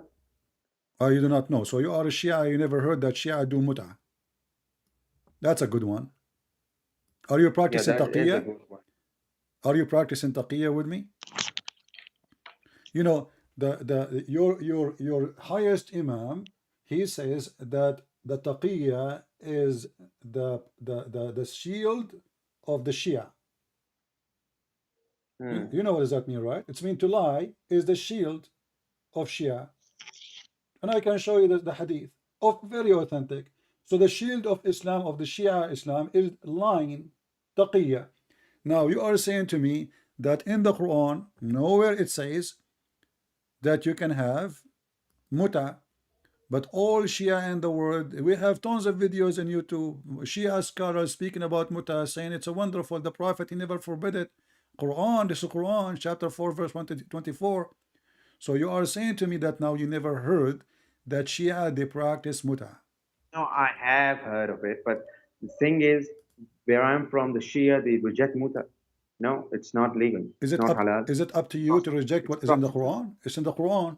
Oh, you do not know. So you are a Shia, you never heard that Shia do muta. That's a good one. Are you Yeah, practicing that is a taqiyya? good one. Are you practicing taqiyya with me? You know, your highest imam, he says that the taqiyya is the shield of the Shia. Hmm. You know what does that mean, right? It's mean to lie is the shield of Shia. And I can show you the hadith of very authentic. So the shield of Islam, of the Shia Islam, is lying, taqiyya. Now you are saying to me that in the Quran, nowhere it says that you can have muta, but all Shia in the world, we have tons of videos on YouTube, Shia scholars speaking about muta, saying it's a wonderful, the Prophet, he never forbid it. Quran, this is Quran, chapter 4, verse 124. So you are saying to me that now you never heard that Shia, they practice muta. No, I have heard of it, but the thing is, where I'm from, the Shia, they reject muta. No, it's not legal. Is It's it not up? halal. Is it up to you to reject It's what is in the prostitution. Quran? It's in the Quran.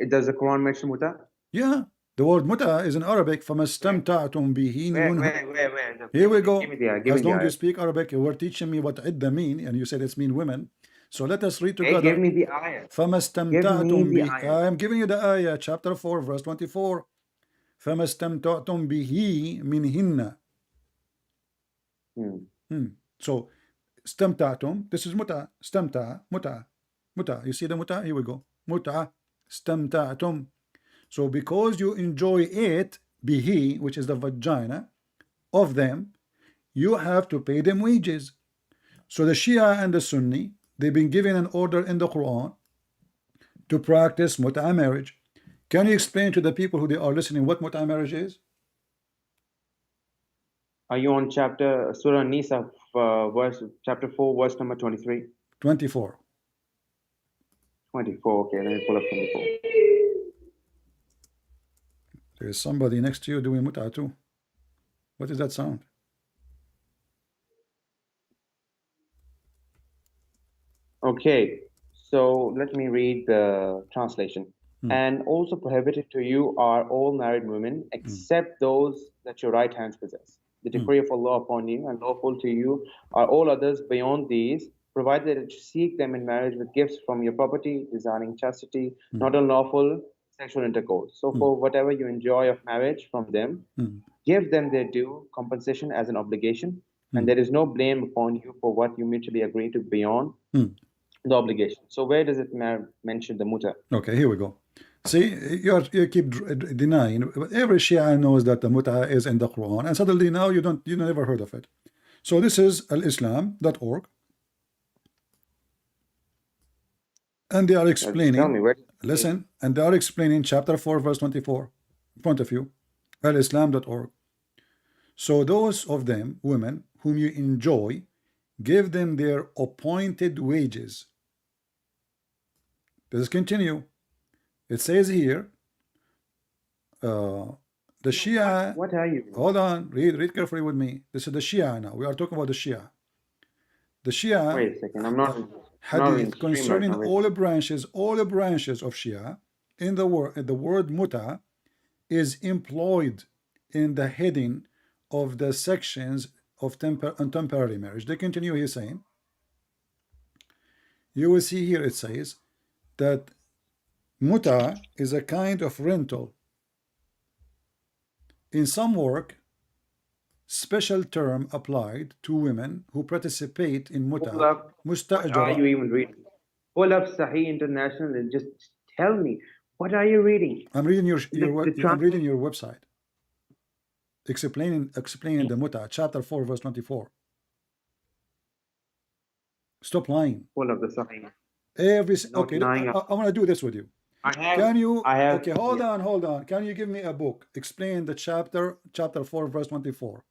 Does the Quran mention muta? Yeah, the word muta is in Arabic. فَمَسْتَمْتَعْتُمْ بِهِ Where? Here we Give go. me the ayah. Give As me the long as you ayah. speak Arabic, you were teaching me what idda mean, and you said it's mean women. So let us read Hey, give together. me the ayah. فَمَا Give me اسْتَمْتَعْتُمْ the بِهِ. ayah. I am giving you the ayah, chapter 4, verse 24. فَمَا اسْتَمْتَعْتُمْ بِهِ مِنْهِنَّ. So, اسْتَمْتَعْتُمْ, this is muta. اسْتَمْتَع, muta. Muta. You see the muta? Here we go. Muta. اسْتَمْتَعْتُمْ. So because you enjoy it, bihi, which is the vagina of them, you have to pay them wages. So the Shia and the Sunni, they've been given an order in the Quran to practice muta marriage. Can you explain to the people who they are listening what muta marriage is? Are you on chapter Surah Nisa, chapter 4, verse number 23? 24. 24. Okay, let me pull up 24. There is somebody next to you doing muta too. What is that sound? Okay, so let me read the translation. And also prohibited to you are all married women, except those that your right hands possess. The decree of Allah upon you, and lawful to you are all others beyond these, provided that you seek them in marriage with gifts from your property, desiring chastity, not unlawful sexual intercourse. So for whatever you enjoy of marriage from them, give them their due compensation as an obligation, and there is no blame upon you for what you mutually agree to beyond the obligation. So where does it mention the muta? Okay, here we go. See, you keep denying. Every Shia knows that the muta is in the Quran, and suddenly now you never heard of it. So this is alislam.org, and they are Tell explaining. me where. Listen, and they are explaining chapter 4, verse 24, in front of you, alislam.org. So those of them, women, whom you enjoy, give them their appointed wages. Let's continue. It says here, the Shia. What are you? Hold on, read carefully with me. This is the Shia now. We are talking about the Shia. The Shia. Wait a second. I'm not in Hadith stream right concerning now. Wait. all the branches of Shia in the word muta is employed in the heading of the sections of temporary marriage. They continue here saying, you will see here it says that muta is a kind of rental In some work, special term applied to women who participate in Pull muta, up. What are you mustajara. even reading? Pull up Sahih International and just tell me, what are you reading? I'm reading The I'm reading translation. your website, explaining the muta, chapter 4, verse 24. Stop lying. Pull up the Sahih. Not Okay, lying. I want to do this with you. I Can you, have, okay, hold yeah. on, Can you give me a book? Explain the chapter 4, verse 24.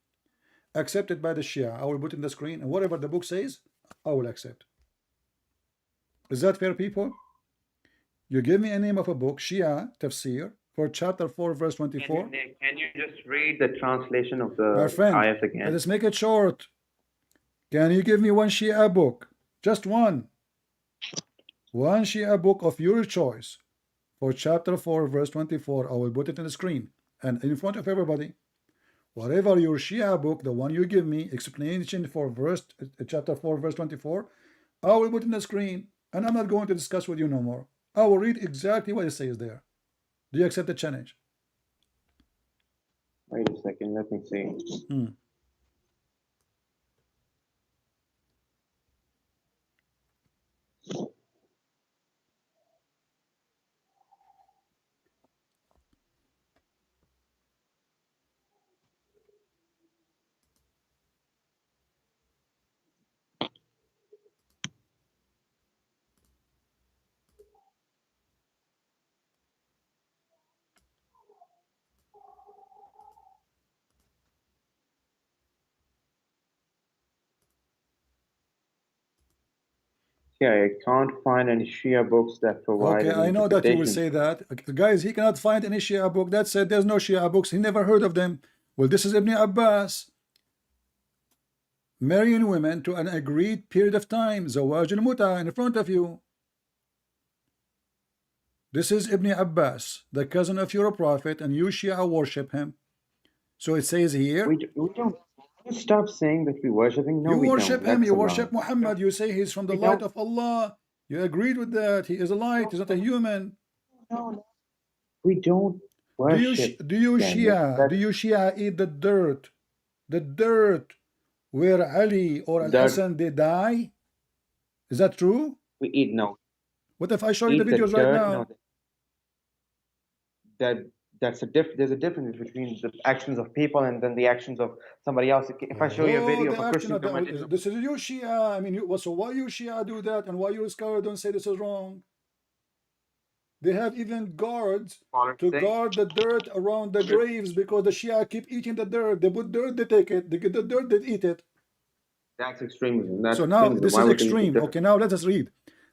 Accepted by the Shia. I will put in the screen, and whatever the book says, I will accept. Is that fair, people? You give me a name of a book, Shia Tafsir, for chapter 4, verse 24. Can you just read the translation of My the friend, ayat let again? us make it short. Can you give me one Shia book? Just one. One Shia book of your choice for chapter 4, verse 24. I will put it in the screen and in front of everybody. Whatever your Shia book, the one you give me, explanation for chapter 4, verse 24, I will put in the screen, and I'm not going to discuss with you no more. I will read exactly what it says there. Do you accept the challenge? Wait a second, let me see. Yeah, I can't find any Shia books that provide Okay, any I know that you will interpretation. say that. Guys, he cannot find any Shia book that said there's no Shia books. He never heard of them. Well, this is Ibn Abbas. Marrying women to an agreed period of time. Zawaj al-muta in front of you. This is Ibn Abbas, the cousin of your prophet, and you Shia worship him. So it says here, We don't. Can you stop saying that we worship him? No, you we don't. worship him, That's you a lie. worship Muhammad, you say he's from the We light don't. of Allah. You agreed with that. He is a light, he's not a human. No, we don't Do you worship do you them. Shia do you Shia eat the dirt where Ali or Al Dirt. Hassan they die? Is that true? We eat no. What if I show you the Eat the videos right dirt. No, now? that that's a There's a difference between the actions of people and then the actions of somebody else. If I show you a Oh, video the of a action Christian of committing this is you Shia. I mean, so why you Shia do that, and why you scholar don't say this is wrong? They have even guards to politics, guard the dirt around the graves because the Shia keep eating the dirt. They put dirt, they take it. They get the dirt, they eat it. that's extremism. That's So now extremism. this Why is would they eat the extreme. dirt? Okay, now let us read.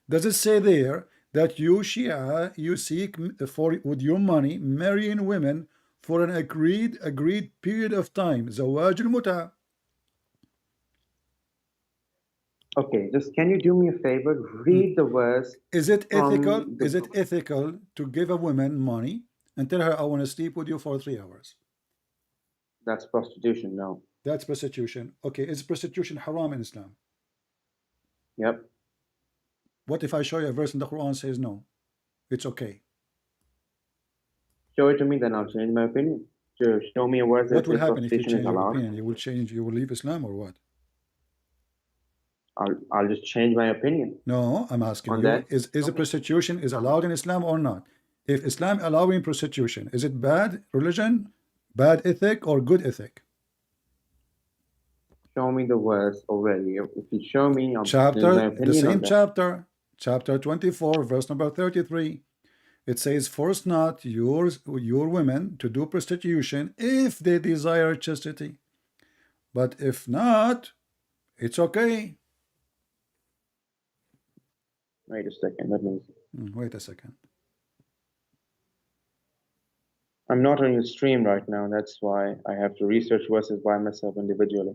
Does it say there that you Shia you seek for with your money marrying women for an agreed period of time? Zawaj al-muta. Okay, just can you do me a favor? Read the verse Is it ethical? from Is the. it ethical to give a woman money and tell her I want to sleep with you for 3 hours? That's prostitution. No. That's prostitution. Okay, is prostitution haram in Islam? Yep. What if I show you a verse in the Quran says no? It's okay. Show it to me, then I'll change my opinion. Show me a verse that What will says happen if you prostitution is change your allowed. opinion? You will leave Islam or what? I'll just change my opinion No, I'm asking on you, that. is prostitution is allowed in Islam or not? If Islam allowing prostitution, is it bad religion, bad ethic, or good ethic? Show me the verse already. If you show me, I'll change my The opinion on same that. chapter 24, verse number 33. It says, force not your women to do prostitution if they desire chastity. But if not, it's okay. Wait a second. Let me. Wait a second. I'm not on your stream right now. That's why I have to research verses by myself individually.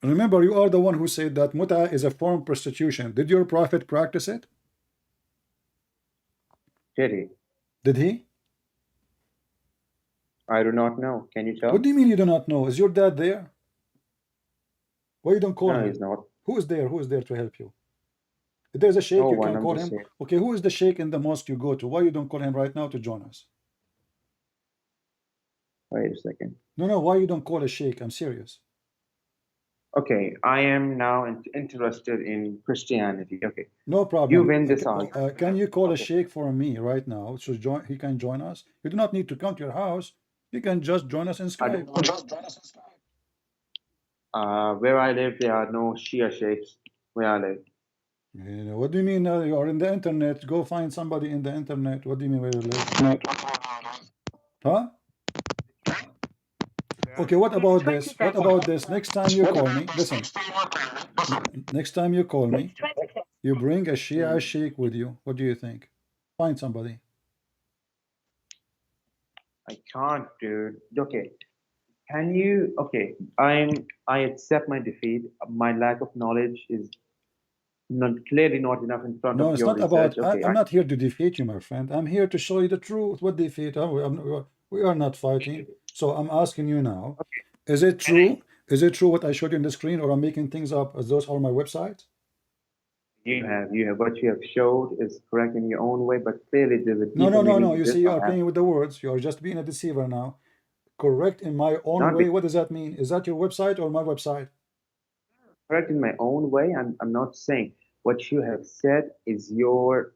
Remember, you are the one who said that muta is a form of prostitution. Did your prophet practice it? Did he? Did he? I do not know. Can you What tell? do you mean you do not know? Is your dad there? Why you don't call No, him? he's not. Who is there? Who is there to help you? If there's a No sheikh, you one. can I'm call just him. saying. Okay, who is the sheikh in the mosque you go to? Why you don't call him right now to join us? Wait a second. No, no, why you don't call a sheikh? I'm serious. Okay, I am now interested in Christianity. Okay, No you problem. win this argument. Can you call a Okay, sheikh for me right now so he can join us? You do not need to come to your house. You can just join us in I don't Skype. want to. Where I live, there are no Shia sheikhs. Where I live. You know, what do you mean you are in the internet? Go find somebody in the internet. What do you mean where you live? Huh? Okay, what about this? What about this? Next time you call me, listen, next time you call me, you bring a Shia Hmm. sheikh with you. What do you think? Find somebody. I can't, dude. Okay, can you? Okay, I accept my defeat. My lack of knowledge is not clearly not enough in front No, of it's your not research. about, Okay, I'm not here to defeat you, my friend. I'm here to show you the truth. What defeat? We are not fighting. So I'm asking you now, okay. is it Can I? true? Is it true what I showed you on the screen, or I'm making things up as those are my websites? You have what you have showed is correct in your own way, but clearly there's a No, deeper no, no, meaning no. to You this. see, you I are have playing with the words. You are just being a deceiver now. Correct in my own not way. been What does that mean? Is that your website or my website? correct in my own way. I'm not saying what you have said is your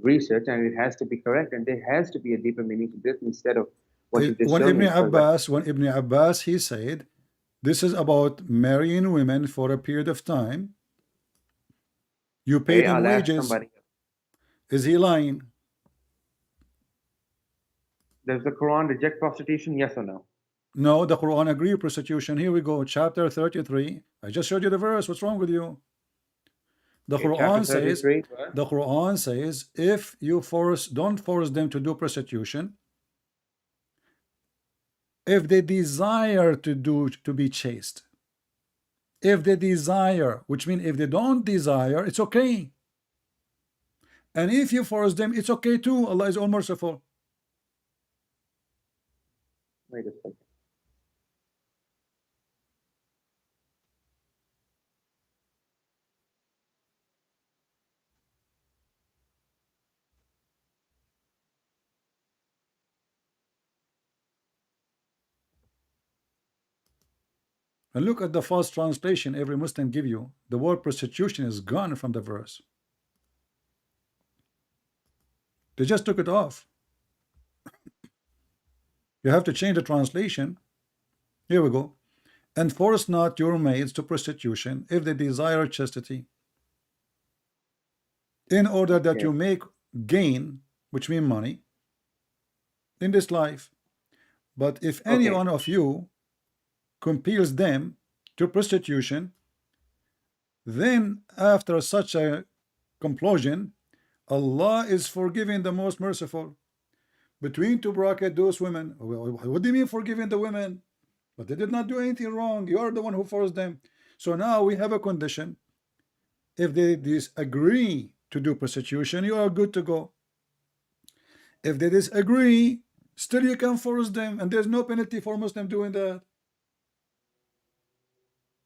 research and it has to be correct, and there has to be a deeper meaning to this instead of what you just When showed Ibn me. Because like, Abbas, he said, this is about marrying women for a period of time. You pay okay, them I'll ask wages. somebody. Is he lying? Does the Quran reject prostitution? Yes or no? No, the Quran agree with prostitution. Here we go, chapter 33. I just showed you the verse. What's wrong with you? The Okay, chapter Quran says, 33. What? if you don't force them to do prostitution, if they desire to be chaste. If they desire, which means if they don't desire, it's okay. And if you force them, it's okay too. Allah is all merciful. Wait a second. And look at the false translation every Muslim give you. The word prostitution is gone from the verse. They just took it off. You have to change the translation. Here we go. And force not your maids to prostitution if they desire chastity, in order that Okay. you make gain, which means money, in this life. But if any Okay. one of you compels them to prostitution, then after such a compulsion, Allah is forgiving the most merciful. Between two bracket, those women. What do you mean forgiving the women? But they did not do anything wrong. You are the one who forced them. So now we have a condition. If they disagree to do prostitution, you are good to go. If they disagree, still you can force them, and there's no penalty for Muslim doing that.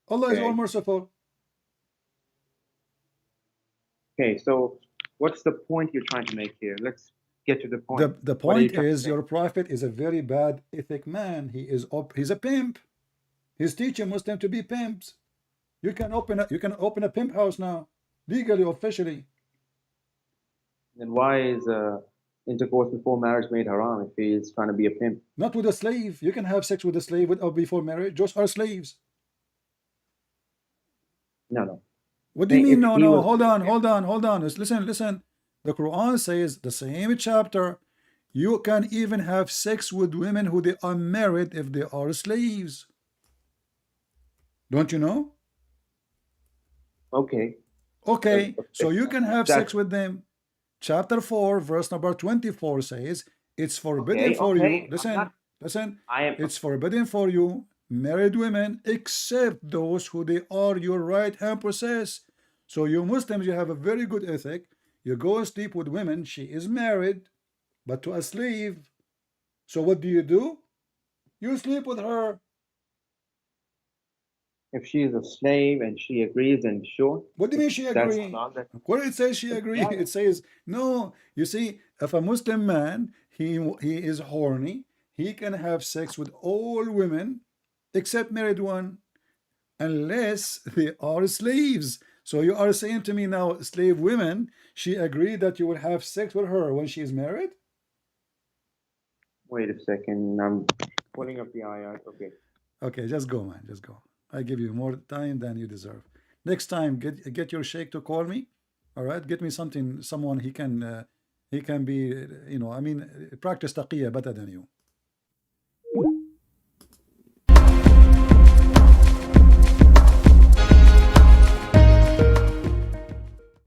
Allah is all Okay. merciful. Okay. So, what's the point you're trying to make here? Let's get to the point. The What are you point trying to is say? your prophet is a very bad ethic man. He's a pimp. He's teaching Muslim to be pimps. You can open a pimp house now, legally, officially. Then why is intercourse before marriage made haram if he is trying to be a pimp? Not with a slave. You can have sex with a slave without before marriage. Those are slaves. No, no. What do you Saying mean? if No, he no. was Hold doing on, it, hold on, hold on. Listen. The Quran says the same chapter. You can even have sex with women who they are married if they are slaves. Don't you know? okay. Okay, so you can If have sex that's with them. Chapter 4, verse number 24 says, it's forbidden okay, for you. okay. I'm Listen, not. listen. I am. It's forbidden for you, married women, except those who they are your right hand possess. So you Muslims, you have a very good ethic. You go and sleep with women. She is married, but to a slave. So what do? You sleep with her. If she is a slave and she agrees, then sure, What do you if mean she that's agree? halal, then Where it says she it's agree? halal. It says no. You see, if a Muslim man he is horny, he can have sex with all women except married one, unless they are slaves. So you are saying to me now, slave women, she agreed that you will have sex with her when she is married? Wait a second, I'm pulling up the ayat. Okay. Okay, just go, man, just go. I give you more time than you deserve. Next time, get your sheikh to call me. All right, get me something, someone he can be, I mean, practice taqiyya better than you.